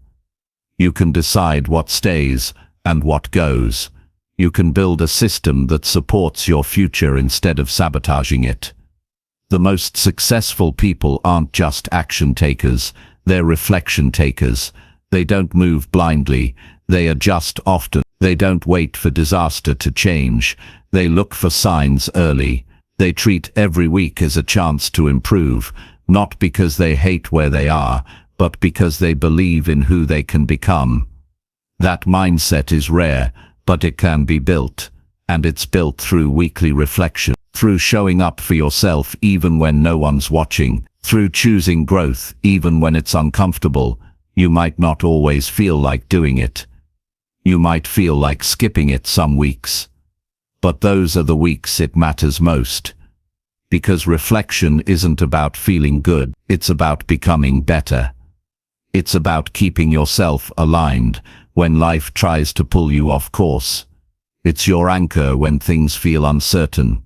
You can decide what stays and what goes. You can build a system that supports your future instead of sabotaging it. The most successful people aren't just action takers, they're reflection takers. They don't move blindly, they adjust often. They don't wait for disaster to change, they look for signs early. They treat every week as a chance to improve, not because they hate where they are, but because they believe in who they can become. That mindset is rare, but it can be built, and it's built through weekly reflection, through showing up for yourself even when no one's watching, through choosing growth even when it's uncomfortable. You might not always feel like doing it. You might feel like skipping it some weeks. But those are the weeks it matters most. Because reflection isn't about feeling good, it's about becoming better. It's about keeping yourself aligned when life tries to pull you off course. It's your anchor when things feel uncertain.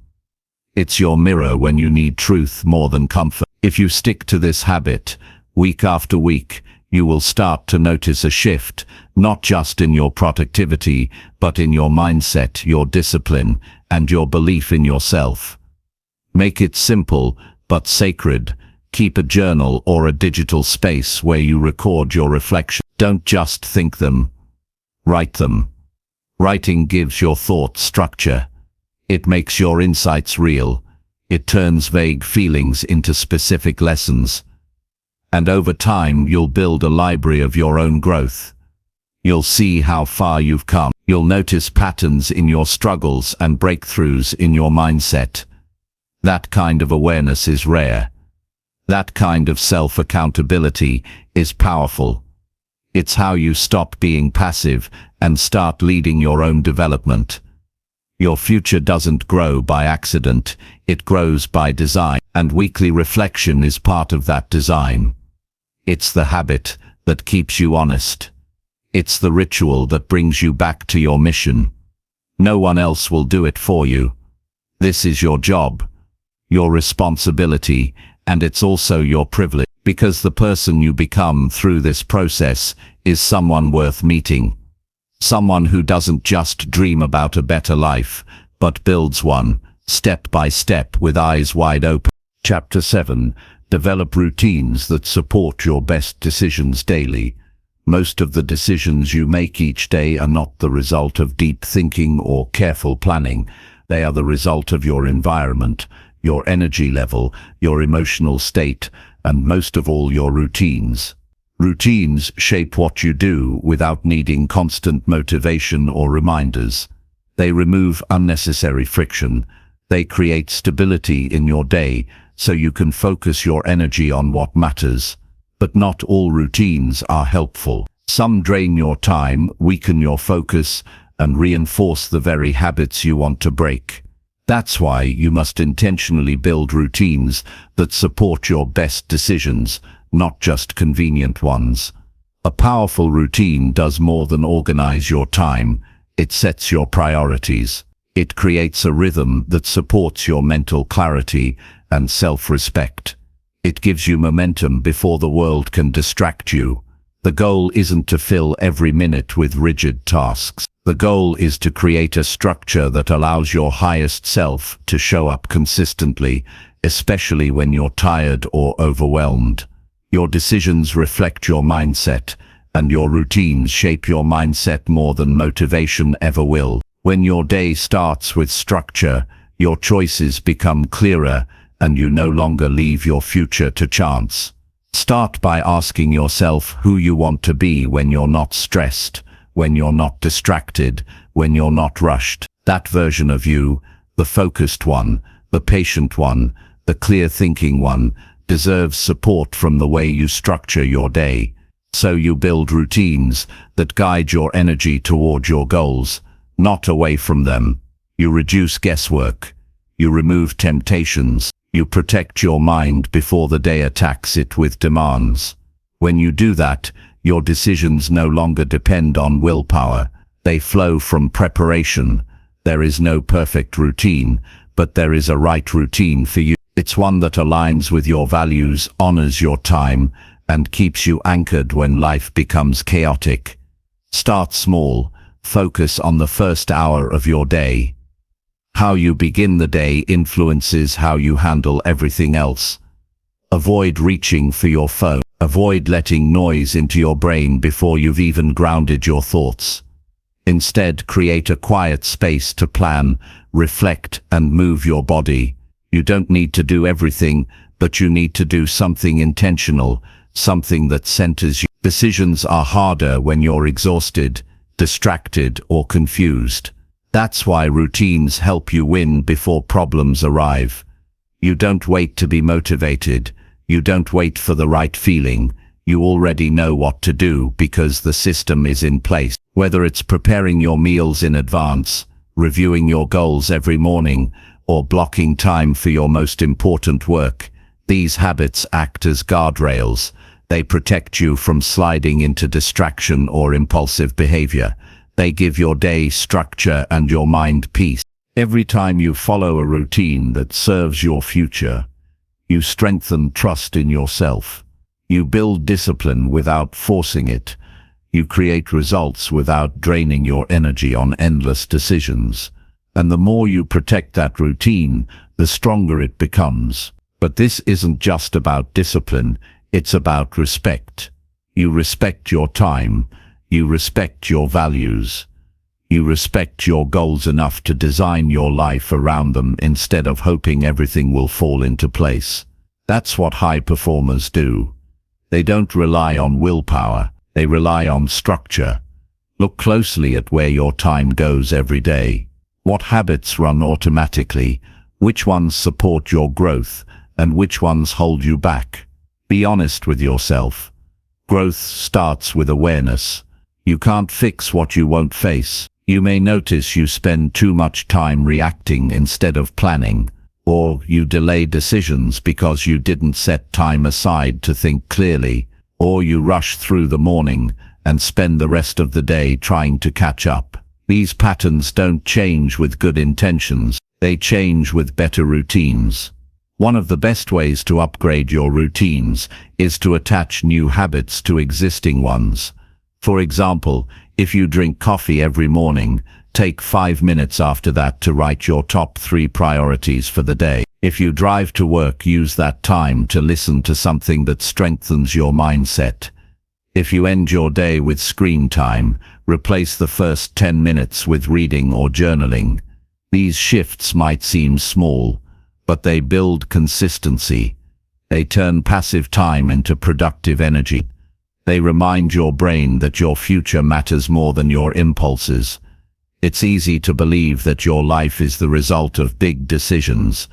It's your mirror when you need truth more than comfort. If you stick to this habit, week after week, you will start to notice a shift, not just in your productivity, but in your mindset, your discipline, and your belief in yourself. Make it simple, but sacred. Keep a journal or a digital space where you record your reflections. Don't just think them. Write them. Writing gives your thoughts structure. It makes your insights real. It turns vague feelings into specific lessons. And over time, you'll build a library of your own growth. You'll see how far you've come. You'll notice patterns in your struggles and breakthroughs in your mindset. That kind of awareness is rare. That kind of self-accountability is powerful. It's how you stop being passive and start leading your own development. Your future doesn't grow by accident, it grows by design, and weekly reflection is part of that design. It's the habit that keeps you honest. It's the ritual that brings you back to your mission. No one else will do it for you. This is your job, your responsibility, and it's also your privilege, because the person you become through this process is someone worth meeting. Someone who doesn't just dream about a better life, but builds one, step by step with eyes wide open. Chapter 7. Develop routines that support your best decisions daily. Most of the decisions you make each day are not the result of deep thinking or careful planning. They are the result of your environment, your energy level, your emotional state, and most of all, your routines. Routines shape what you do without needing constant motivation or reminders. They remove unnecessary friction. They create stability in your day so you can focus your energy on what matters. But not all routines are helpful. Some drain your time, weaken your focus, and reinforce the very habits you want to break. That's why you must intentionally build routines that support your best decisions, not just convenient ones. A powerful routine does more than organize your time. It sets your priorities. It creates a rhythm that supports your mental clarity and self-respect. It gives you momentum before the world can distract you. The goal isn't to fill every minute with rigid tasks. The goal is to create a structure that allows your highest self to show up consistently, especially when you're tired or overwhelmed. Your decisions reflect your mindset, and your routines shape your mindset more than motivation ever will. When your day starts with structure, your choices become clearer, and you no longer leave your future to chance. Start by asking yourself who you want to be when you're not stressed, when you're not distracted, when you're not rushed. That version of you, the focused one, the patient one, the clear-thinking one, deserves support from the way you structure your day. So you build routines that guide your energy toward your goals, not away from them. You reduce guesswork. You remove temptations. You protect your mind before the day attacks it with demands. When you do that, your decisions no longer depend on willpower. They flow from preparation. There is no perfect routine, but there is a right routine for you. It's one that aligns with your values, honors your time, and keeps you anchored when life becomes chaotic. Start small. Focus on the first hour of your day. How you begin the day influences how you handle everything else. Avoid reaching for your phone. Avoid letting noise into your brain before you've even grounded your thoughts. Instead, create a quiet space to plan, reflect, and move your body. You don't need to do everything, but you need to do something intentional, something that centers you. Decisions are harder when you're exhausted, distracted, or confused. That's why routines help you win before problems arrive. You don't wait to be motivated. You don't wait for the right feeling. You already know what to do because the system is in place. Whether it's preparing your meals in advance, reviewing your goals every morning, or blocking time for your most important work, these habits act as guardrails. They protect you from sliding into distraction or impulsive behavior. They give your day structure and your mind peace. Every time you follow a routine that serves your future, you strengthen trust in yourself. You build discipline without forcing it. You create results without draining your energy on endless decisions. And the more you protect that routine, the stronger it becomes. But this isn't just about discipline, it's about respect. You respect your time. You respect your values. You respect your goals enough to design your life around them instead of hoping everything will fall into place. That's what high performers do. They don't rely on willpower, they rely on structure. Look closely at where your time goes every day. What habits run automatically, which ones support your growth, and which ones hold you back. Be honest with yourself. Growth starts with awareness. You can't fix what you won't face. You may notice you spend too much time reacting instead of planning, or you delay decisions because you didn't set time aside to think clearly, or you rush through the morning and spend the rest of the day trying to catch up. These patterns don't change with good intentions, they change with better routines. One of the best ways to upgrade your routines is to attach new habits to existing ones. For example, if you drink coffee every morning, take 5 minutes after that to write your top 3 priorities for the day. If you drive to work, use that time to listen to something that strengthens your mindset. If you end your day with screen time, replace the first 10 minutes with reading or journaling. These shifts might seem small, but they build consistency. They turn passive time into productive energy. They remind your brain that your future matters more than your impulses. It's easy to believe that your life is the result of big decisions,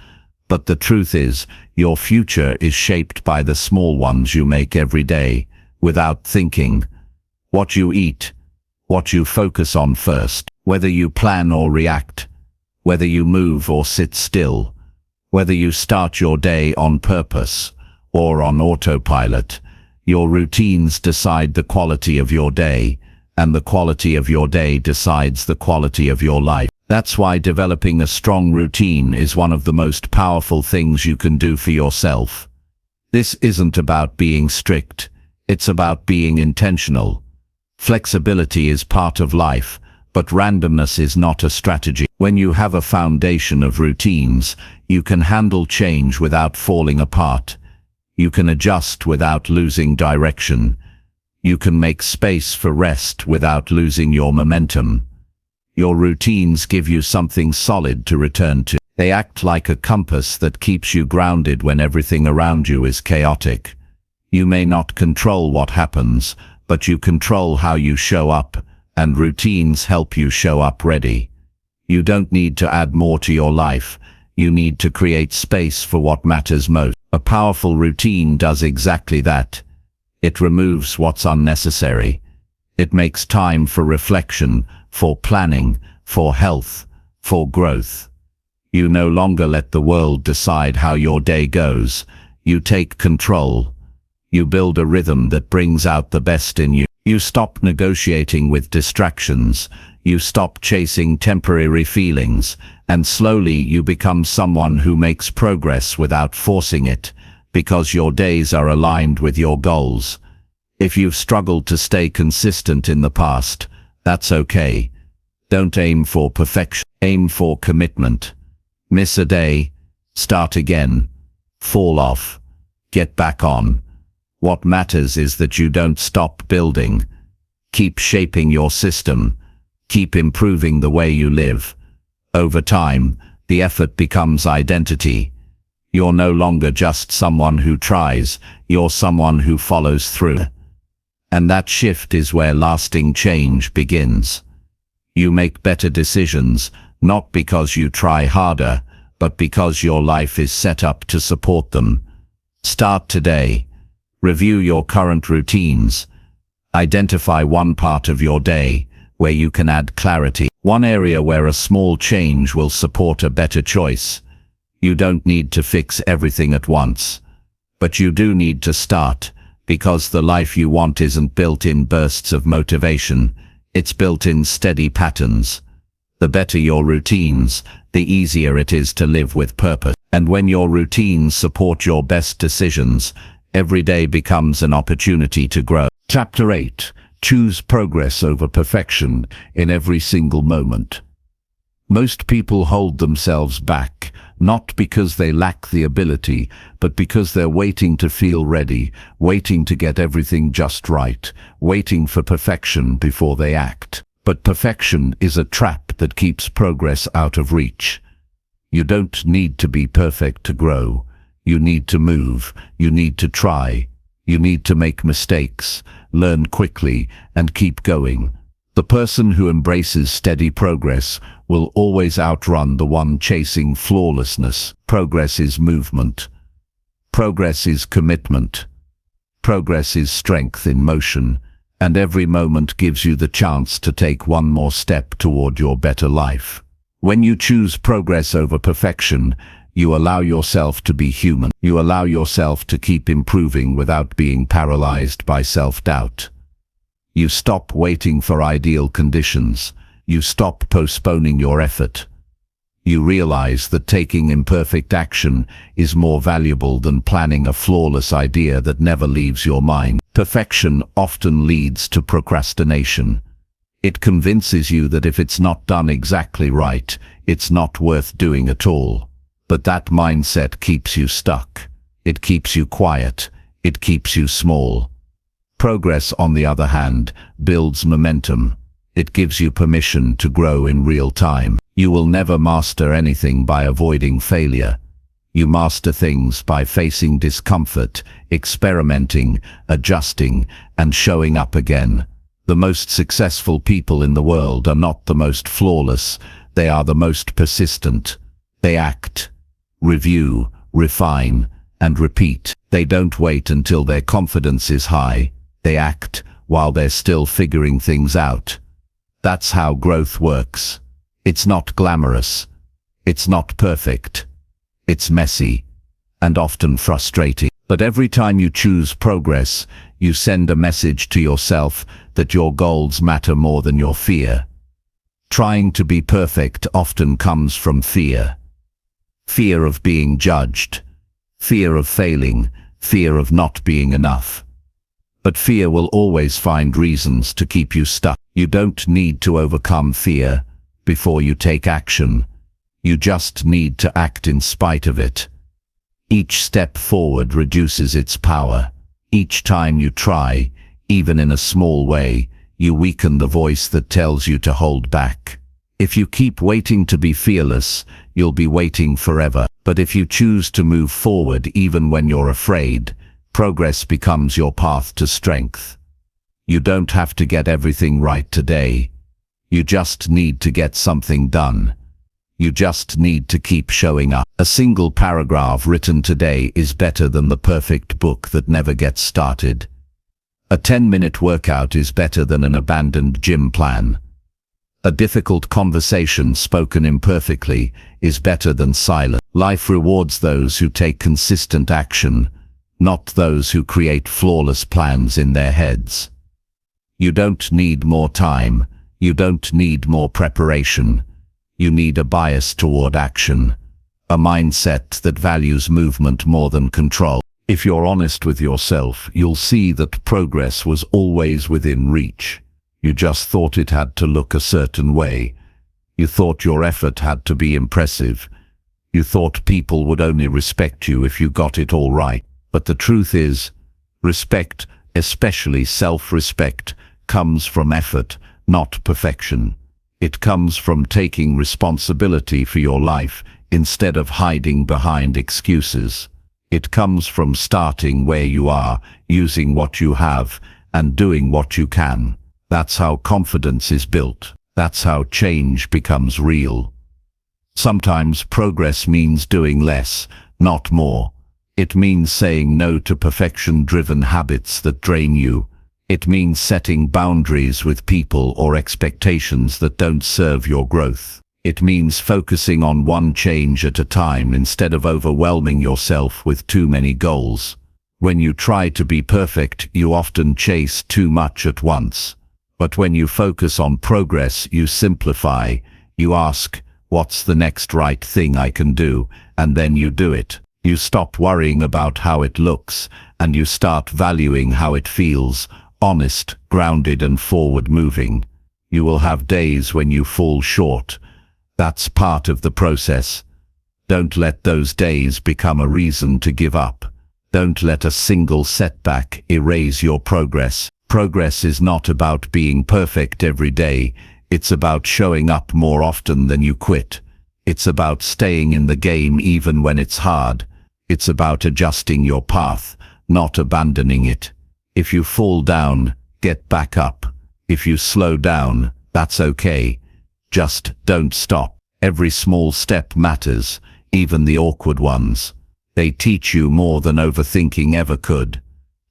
but the truth is, your future is shaped by the small ones you make every day, without thinking. What you eat, what you focus on first, whether you plan or react, whether you move or sit still, whether you start your day on purpose or on autopilot, your routines decide the quality of your day, and the quality of your day decides the quality of your life. That's why developing a strong routine is one of the most powerful things you can do for yourself. This isn't about being strict, it's about being intentional. Flexibility is part of life, but randomness is not a strategy. When you have a foundation of routines, you can handle change without falling apart. You can adjust without losing direction. You can make space for rest without losing your momentum. Your routines give you something solid to return to. They act like a compass that keeps you grounded when everything around you is chaotic. You may not control what happens, but you control how you show up, and routines help you show up ready. You don't need to add more to your life. You need to create space for what matters most. A powerful routine does exactly that. It removes what's unnecessary. It makes time for reflection, for planning, for health, for growth. You no longer let the world decide how your day goes. You take control. You build a rhythm that brings out the best in you. You stop negotiating with distractions. You stop chasing temporary feelings, and slowly you become someone who makes progress without forcing it, because your days are aligned with your goals. If you've struggled to stay consistent in the past, that's okay. Don't aim for perfection, aim for commitment. Miss a day, start again, fall off, get back on. What matters is that you don't stop building. Keep shaping your system, keep improving the way you live. Over time, the effort becomes identity. You're no longer just someone who tries, you're someone who follows through. And that shift is where lasting change begins. You make better decisions, not because you try harder, but because your life is set up to support them. Start today. Review your current routines. Identify one part of your day where you can add clarity. One area where a small change will support a better choice. You don't need to fix everything at once, but you do need to start, because the life you want isn't built in bursts of motivation. It's built in steady patterns. The better your routines, the easier it is to live with purpose. And when your routines support your best decisions, every day becomes an opportunity to grow. Chapter 8. Choose progress over perfection in every single moment. Most people hold themselves back, not because they lack the ability, but because they're waiting to feel ready, waiting to get everything just right, waiting for perfection before they act. But perfection is a trap that keeps progress out of reach. You don't need to be perfect to grow. You need to move. You need to try. You need to make mistakes, learn quickly, and keep going. The person who embraces steady progress will always outrun the one chasing flawlessness. Progress is movement. Progress is commitment. Progress is strength in motion, and every moment gives you the chance to take one more step toward your better life. When you choose progress over perfection, you allow yourself to be human. You allow yourself to keep improving without being paralyzed by self-doubt. You stop waiting for ideal conditions. You stop postponing your effort. You realize that taking imperfect action is more valuable than planning a flawless idea that never leaves your mind. Perfection often leads to procrastination. It convinces you that if it's not done exactly right, it's not worth doing at all. But that mindset keeps you stuck. It keeps you quiet. It keeps you small. Progress, on the other hand, builds momentum. It gives you permission to grow in real time. You will never master anything by avoiding failure. You master things by facing discomfort, experimenting, adjusting, and showing up again. The most successful people in the world are not the most flawless. They are the most persistent. They act, review, refine, and repeat. They don't wait until their confidence is high. They act while they're still figuring things out. That's how growth works. It's not glamorous. It's not perfect. It's messy and often frustrating. But every time you choose progress, you send a message to yourself that your goals matter more than your fear. Trying to be perfect often comes from fear. Fear of being judged. Fear of failing. Fear of not being enough. But fear will always find reasons to keep you stuck. You don't need to overcome fear before you take action. You just need to act in spite of it. Each step forward reduces its power. Each time you try, even in a small way, you weaken the voice that tells you to hold back. If you keep waiting to be fearless, you'll be waiting forever. But if you choose to move forward even when you're afraid, progress becomes your path to strength. You don't have to get everything right today. You just need to get something done. You just need to keep showing up. A single paragraph written today is better than the perfect book that never gets started. A 10-minute workout is better than an abandoned gym plan. A difficult conversation spoken imperfectly is better than silence. Life rewards those who take consistent action, not those who create flawless plans in their heads. You don't need more time. You don't need more preparation. You need a bias toward action, a mindset that values movement more than control. If you're honest with yourself, you'll see that progress was always within reach. You just thought it had to look a certain way. You thought your effort had to be impressive. You thought people would only respect you if you got it all right. But the truth is, respect, especially self-respect, comes from effort, not perfection. It comes from taking responsibility for your life instead of hiding behind excuses. It comes from starting where you are, using what you have, and doing what you can. That's how confidence is built. That's how change becomes real. Sometimes progress means doing less, not more. It means saying no to perfection-driven habits that drain you. It means setting boundaries with people or expectations that don't serve your growth. It means focusing on one change at a time instead of overwhelming yourself with too many goals. When you try to be perfect, you often chase too much at once. But when you focus on progress, you simplify. You ask, what's the next right thing I can do? And then you do it. You stop worrying about how it looks, and you start valuing how it feels, honest, grounded, and forward-moving. You will have days when you fall short. That's part of the process. Don't let those days become a reason to give up. Don't let a single setback erase your progress. Progress is not about being perfect every day. It's about showing up more often than you quit. It's about staying in the game even when it's hard. It's about adjusting your path, not abandoning it. If you fall down, get back up. If you slow down, that's okay. Just don't stop. Every small step matters, even the awkward ones. They teach you more than overthinking ever could.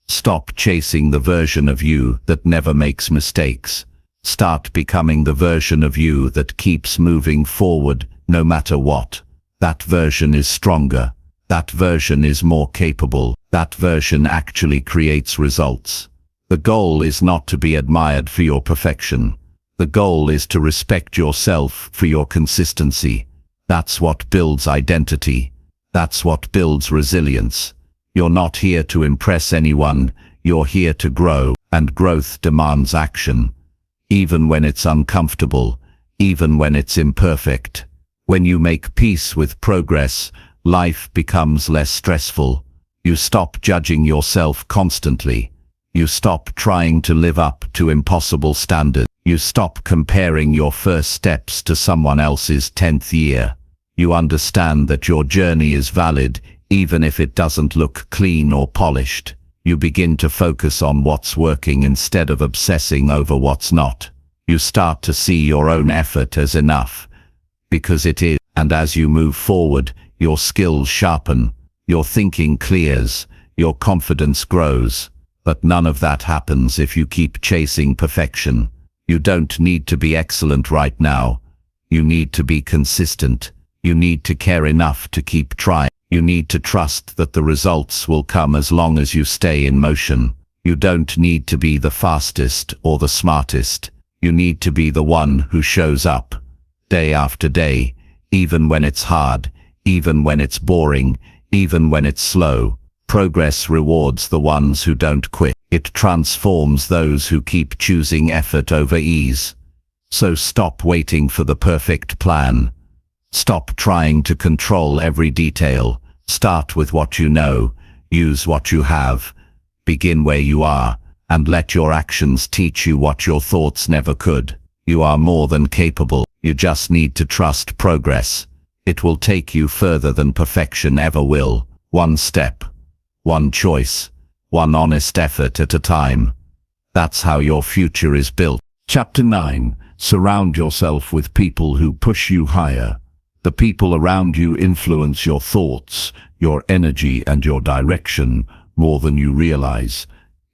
Stop chasing the version of you that never makes mistakes. Start becoming the version of you that keeps moving forward no matter what. That version is stronger. That version is more capable. That version actually creates results. The goal is not to be admired for your perfection. The goal is to respect yourself for your consistency. That's what builds identity. That's what builds resilience. You're not here to impress anyone. You're here to grow, and growth demands action. Even when it's uncomfortable, even when it's imperfect. When you make peace with progress, life becomes less stressful. You stop judging yourself constantly. You stop trying to live up to impossible standards. You stop comparing your first steps to someone else's 10th year. You understand that your journey is valid, even if it doesn't look clean or polished. You begin to focus on what's working instead of obsessing over what's not. You start to see your own effort as enough, because it is. And as you move forward, your skills sharpen, your thinking clears, your confidence grows. But none of that happens if you keep chasing perfection. You don't need to be excellent right now. You need to be consistent. You need to care enough to keep trying. You need to trust that the results will come as long as you stay in motion. You don't need to be the fastest or the smartest. You need to be the one who shows up, day after day, even when it's hard, even when it's boring, even when it's slow. Progress rewards the ones who don't quit. It transforms those who keep choosing effort over ease. So stop waiting for the perfect plan. Stop trying to control every detail. Start with what you know. Use what you have. Begin where you are, and let your actions teach you what your thoughts never could. You are more than capable. You just need to trust progress. It will take you further than perfection ever will. One step, one choice, one honest effort at a time. That's how your future is built. Chapter 9. Surround yourself with people who push you higher. The people around you influence your thoughts, your energy, and your direction more than you realize.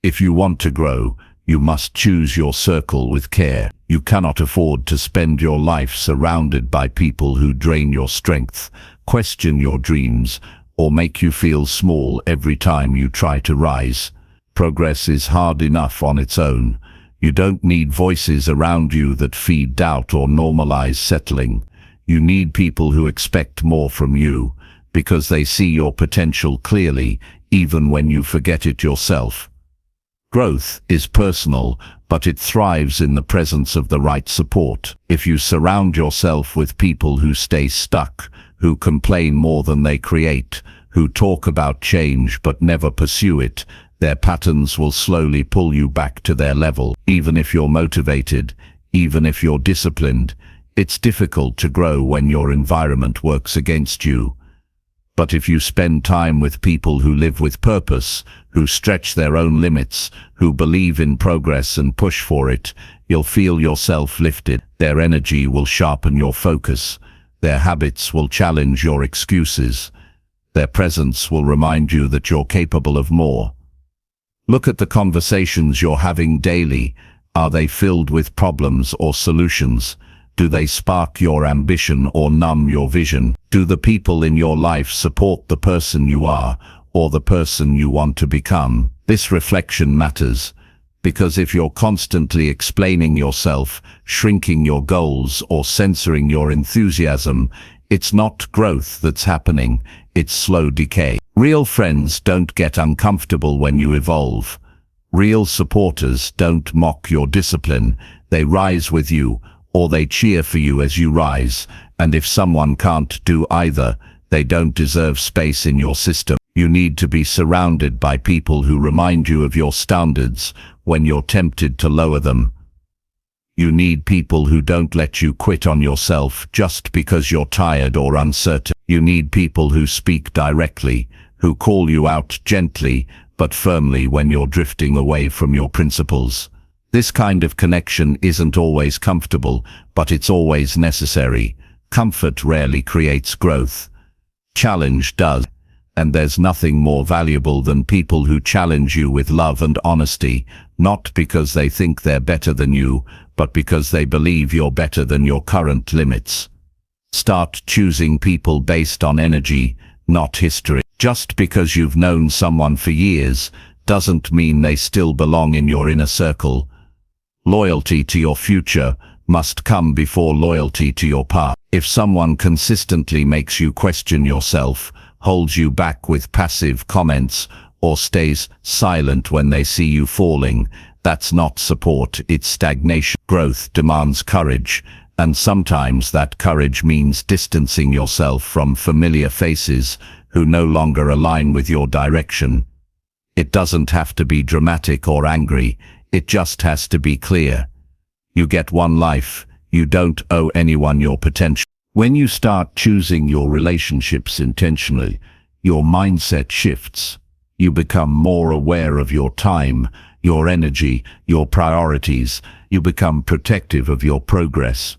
If you want to grow, you must choose your circle with care. You cannot afford to spend your life surrounded by people who drain your strength, question your dreams, or make you feel small every time you try to rise. Progress is hard enough on its own. You don't need voices around you that feed doubt or normalize settling. You need people who expect more from you, because they see your potential clearly, even when you forget it yourself. Growth is personal, but it thrives in the presence of the right support. If you surround yourself with people who stay stuck, who complain more than they create, who talk about change but never pursue it, their patterns will slowly pull you back to their level. Even if you're motivated, even if you're disciplined, it's difficult to grow when your environment works against you. But if you spend time with people who live with purpose, who stretch their own limits, who believe in progress and push for it, you'll feel yourself lifted. Their energy will sharpen your focus. Their habits will challenge your excuses. Their presence will remind you that you're capable of more. Look at the conversations you're having daily. Are they filled with problems or solutions? Do they spark your ambition or numb your vision? Do the people in your life support the person you are or the person you want to become? This reflection matters, because if you're constantly explaining yourself, shrinking your goals, or censoring your enthusiasm, it's not growth that's happening, it's slow decay. Real friends don't get uncomfortable when you evolve. Real supporters don't mock your discipline, they rise with you, or they cheer for you as you rise, and if someone can't do either, they don't deserve space in your system. You need to be surrounded by people who remind you of your standards when you're tempted to lower them. You need people who don't let you quit on yourself just because you're tired or uncertain. You need people who speak directly, who call you out gently but firmly when you're drifting away from your principles. This kind of connection isn't always comfortable, but it's always necessary. Comfort rarely creates growth. Challenge does. And there's nothing more valuable than people who challenge you with love and honesty, not because they think they're better than you, but because they believe you're better than your current limits. Start choosing people based on energy, not history. Just because you've known someone for years doesn't mean they still belong in your inner circle. Loyalty to your future must come before loyalty to your past. If someone consistently makes you question yourself, holds you back with passive comments, or stays silent when they see you falling, that's not support, it's stagnation. Growth demands courage, and sometimes that courage means distancing yourself from familiar faces who no longer align with your direction. It doesn't have to be dramatic or angry, it just has to be clear. You get one life, you don't owe anyone your potential. When you start choosing your relationships intentionally, your mindset shifts. You become more aware of your time, your energy, your priorities. You become protective of your progress.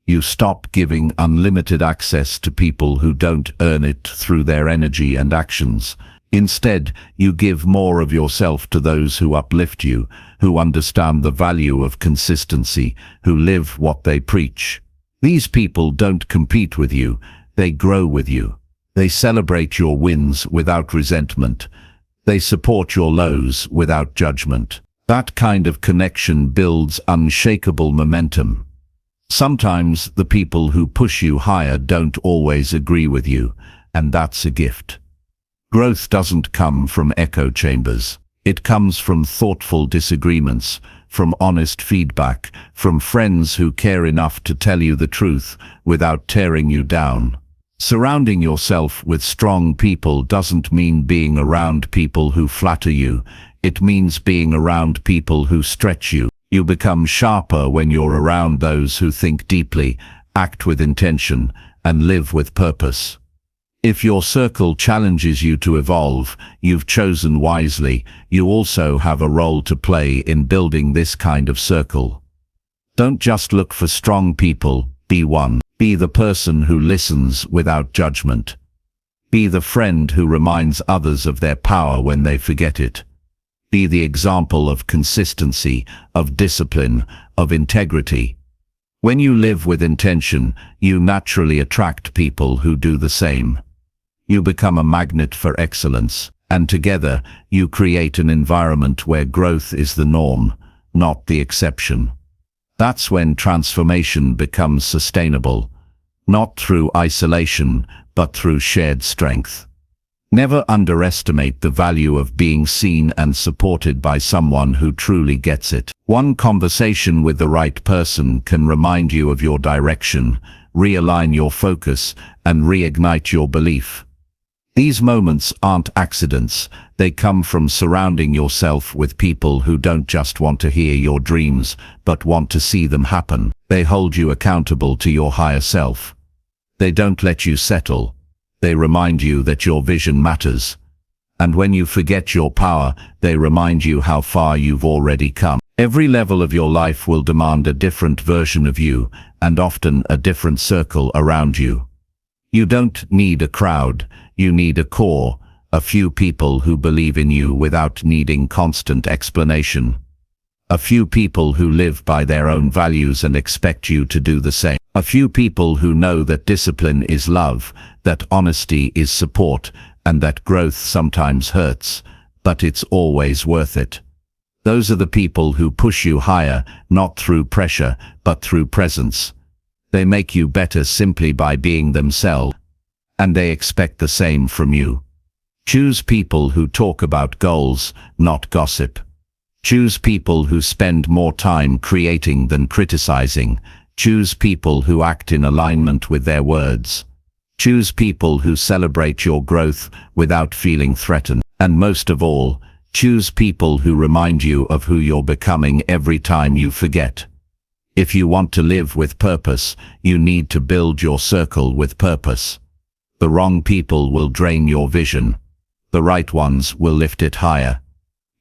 You stop giving unlimited access to people who don't earn it through their energy and actions. Instead, you give more of yourself to those who uplift you, who understand the value of consistency, who live what they preach. These people don't compete with you, they grow with you. They celebrate your wins without resentment. They support your lows without judgment. That kind of connection builds unshakable momentum. Sometimes the people who push you higher don't always agree with you, and that's a gift. Growth doesn't come from echo chambers. It comes from thoughtful disagreements, from honest feedback, from friends who care enough to tell you the truth without tearing you down. Surrounding yourself with strong people doesn't mean being around people who flatter you. It means being around people who stretch you. You become sharper when you're around those who think deeply, act with intention, and live with purpose. If your circle challenges you to evolve, you've chosen wisely. You also have a role to play in building this kind of circle. Don't just look for strong people, be one. Be the person who listens without judgment. Be the friend who reminds others of their power when they forget it. Be the example of consistency, of discipline, of integrity. When you live with intention, you naturally attract people who do the same. You become a magnet for excellence, and together you create an environment where growth is the norm, not the exception. That's when transformation becomes sustainable, not through isolation, but through shared strength. Never underestimate the value of being seen and supported by someone who truly gets it. One conversation with the right person can remind you of your direction, realign your focus, and reignite your belief. These moments aren't accidents. They come from surrounding yourself with people who don't just want to hear your dreams, but want to see them happen. They hold you accountable to your higher self. They don't let you settle. They remind you that your vision matters. And when you forget your power, they remind you how far you've already come. Every level of your life will demand a different version of you, and often a different circle around you. You don't need a crowd, you need a core, a few people who believe in you without needing constant explanation. A few people who live by their own values and expect you to do the same. A few people who know that discipline is love, that honesty is support, and that growth sometimes hurts, but it's always worth it. Those are the people who push you higher, not through pressure, but through presence. They make you better simply by being themselves, and they expect the same from you. Choose people who talk about goals, not gossip. Choose people who spend more time creating than criticizing. Choose people who act in alignment with their words. Choose people who celebrate your growth without feeling threatened. And most of all, choose people who remind you of who you're becoming every time you forget. If you want to live with purpose, you need to build your circle with purpose. The wrong people will drain your vision. The right ones will lift it higher.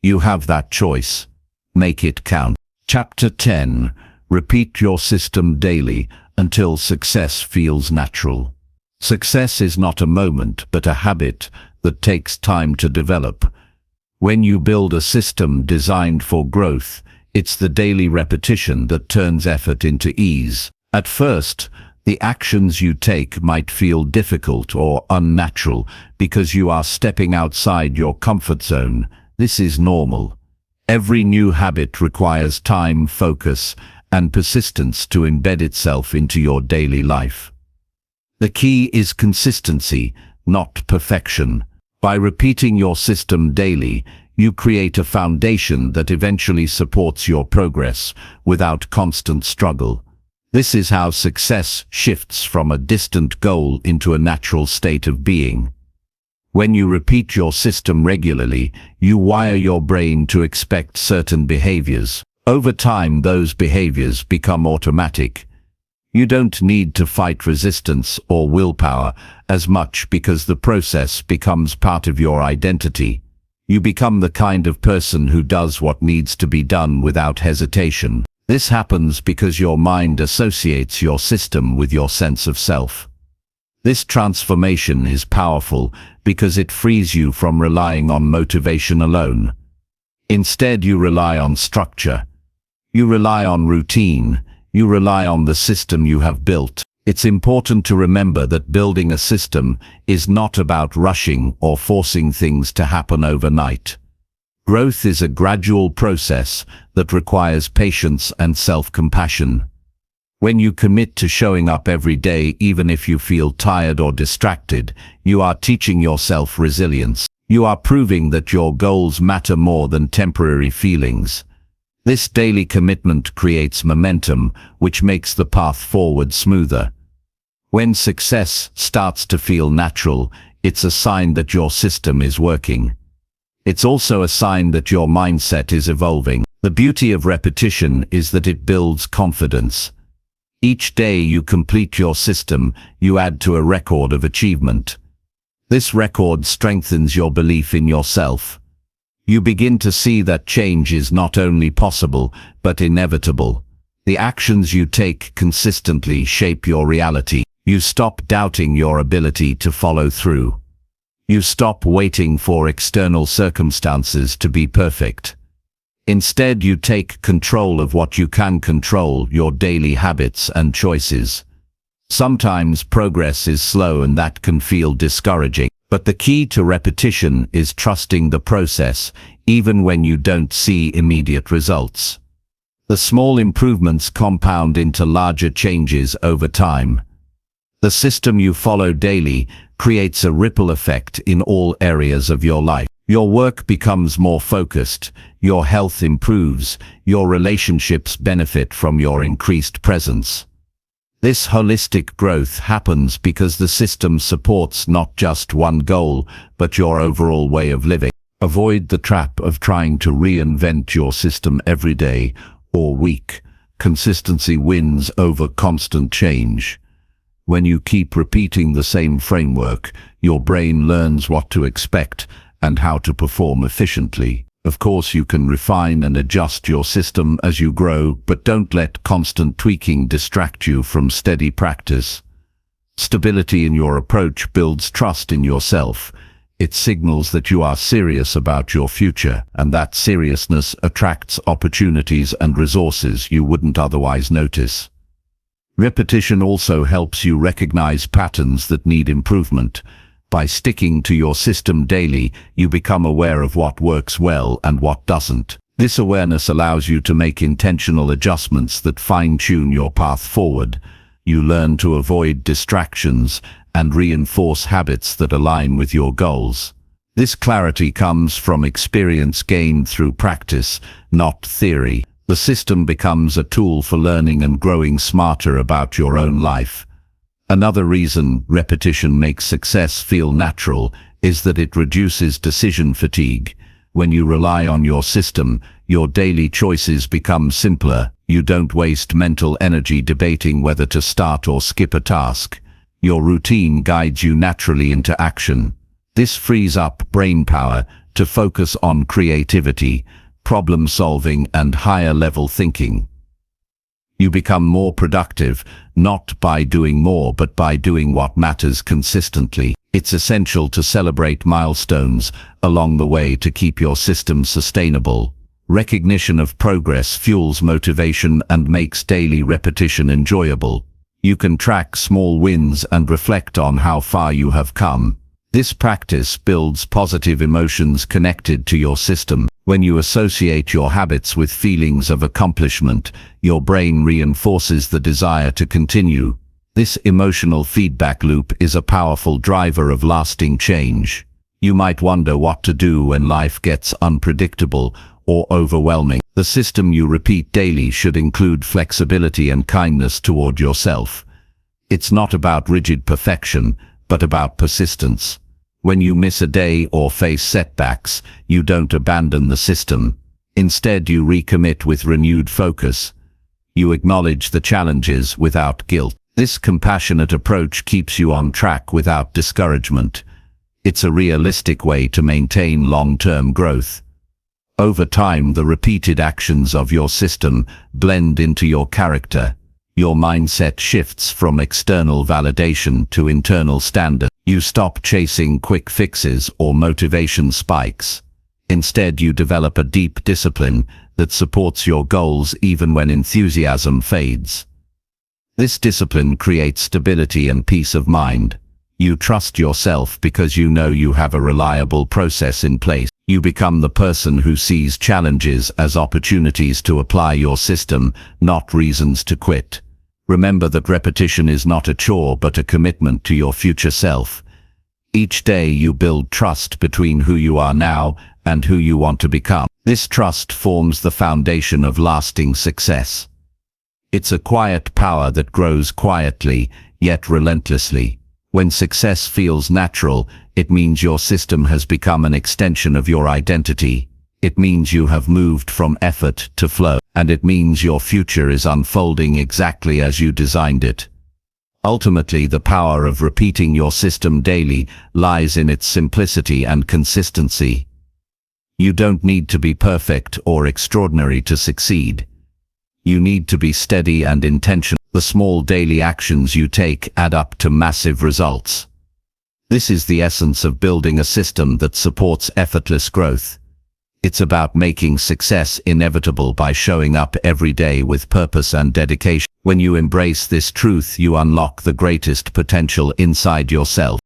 You have that choice. Make it count. Chapter 10. Repeat your system daily until success feels natural. Success is not a moment, but a habit that takes time to develop. When you build a system designed for growth, it's the daily repetition that turns effort into ease. At first, the actions you take might feel difficult or unnatural because you are stepping outside your comfort zone. This is normal. Every new habit requires time, focus, and persistence to embed itself into your daily life. The key is consistency, not perfection. By repeating your system daily, you create a foundation that eventually supports your progress without constant struggle. This is how success shifts from a distant goal into a natural state of being. When you repeat your system regularly, you wire your brain to expect certain behaviors. Over time, those behaviors become automatic. You don't need to fight resistance or willpower as much because the process becomes part of your identity. You become the kind of person who does what needs to be done without hesitation. This happens because your mind associates your system with your sense of self. This transformation is powerful because it frees you from relying on motivation alone. Instead, you rely on structure. You rely on routine. You rely on the system you have built. It's important to remember that building a system is not about rushing or forcing things to happen overnight. Growth is a gradual process that requires patience and self-compassion. When you commit to showing up every day, even if you feel tired or distracted, you are teaching yourself resilience. You are proving that your goals matter more than temporary feelings. This daily commitment creates momentum, which makes the path forward smoother. When success starts to feel natural, it's a sign that your system is working. It's also a sign that your mindset is evolving. The beauty of repetition is that it builds confidence. Each day you complete your system, you add to a record of achievement. This record strengthens your belief in yourself. You begin to see that change is not only possible, but inevitable. The actions you take consistently shape your reality. You stop doubting your ability to follow through. You stop waiting for external circumstances to be perfect. Instead, you take control of what you can control, your daily habits and choices. Sometimes progress is slow and that can feel discouraging. But the key to repetition is trusting the process, even when you don't see immediate results. The small improvements compound into larger changes over time. The system you follow daily creates a ripple effect in all areas of your life. Your work becomes more focused, your health improves, your relationships benefit from your increased presence. This holistic growth happens because the system supports not just one goal, but your overall way of living. Avoid the trap of trying to reinvent your system every day or week. Consistency wins over constant change. When you keep repeating the same framework, your brain learns what to expect and how to perform efficiently. Of course, you can refine and adjust your system as you grow, but don't let constant tweaking distract you from steady practice. Stability in your approach builds trust in yourself. It signals that you are serious about your future, and that seriousness attracts opportunities and resources you wouldn't otherwise notice. Repetition also helps you recognize patterns that need improvement. By sticking to your system daily, you become aware of what works well and what doesn't. This awareness allows you to make intentional adjustments that fine-tune your path forward. You learn to avoid distractions and reinforce habits that align with your goals. This clarity comes from experience gained through practice, not theory. The system becomes a tool for learning and growing smarter about your own life. Another reason repetition makes success feel natural is that it reduces decision fatigue. When you rely on your system, your daily choices become simpler. You don't waste mental energy debating whether to start or skip a task. Your routine guides you naturally into action. This frees up brain power to focus on creativity, problem solving, and higher level thinking. You become more productive, not by doing more, but by doing what matters consistently. It's essential to celebrate milestones along the way to keep your system sustainable. Recognition of progress fuels motivation and makes daily repetition enjoyable. You can track small wins and reflect on how far you have come. This practice builds positive emotions connected to your system. When you associate your habits with feelings of accomplishment, your brain reinforces the desire to continue. This emotional feedback loop is a powerful driver of lasting change. You might wonder what to do when life gets unpredictable or overwhelming. The system you repeat daily should include flexibility and kindness toward yourself. It's not about rigid perfection, but about persistence. When you miss a day or face setbacks, you don't abandon the system. Instead, you recommit with renewed focus. You acknowledge the challenges without guilt. This compassionate approach keeps you on track without discouragement. It's a realistic way to maintain long-term growth. Over time, the repeated actions of your system blend into your character. Your mindset shifts from external validation to internal standards. You stop chasing quick fixes or motivation spikes. Instead, you develop a deep discipline that supports your goals even when enthusiasm fades. This discipline creates stability and peace of mind. You trust yourself because you know you have a reliable process in place. You become the person who sees challenges as opportunities to apply your system, not reasons to quit. Remember that repetition is not a chore but a commitment to your future self. Each day you build trust between who you are now and who you want to become. This trust forms the foundation of lasting success. It's a quiet power that grows quietly, yet relentlessly. When success feels natural, it means your system has become an extension of your identity. It means you have moved from effort to flow, and it means your future is unfolding exactly as you designed it. Ultimately, the power of repeating your system daily lies in its simplicity and consistency. You don't need to be perfect or extraordinary to succeed. You need to be steady and intentional. The small daily actions you take add up to massive results. This is the essence of building a system that supports effortless growth. It's about making success inevitable by showing up every day with purpose and dedication. When you embrace this truth, you unlock the greatest potential inside yourself.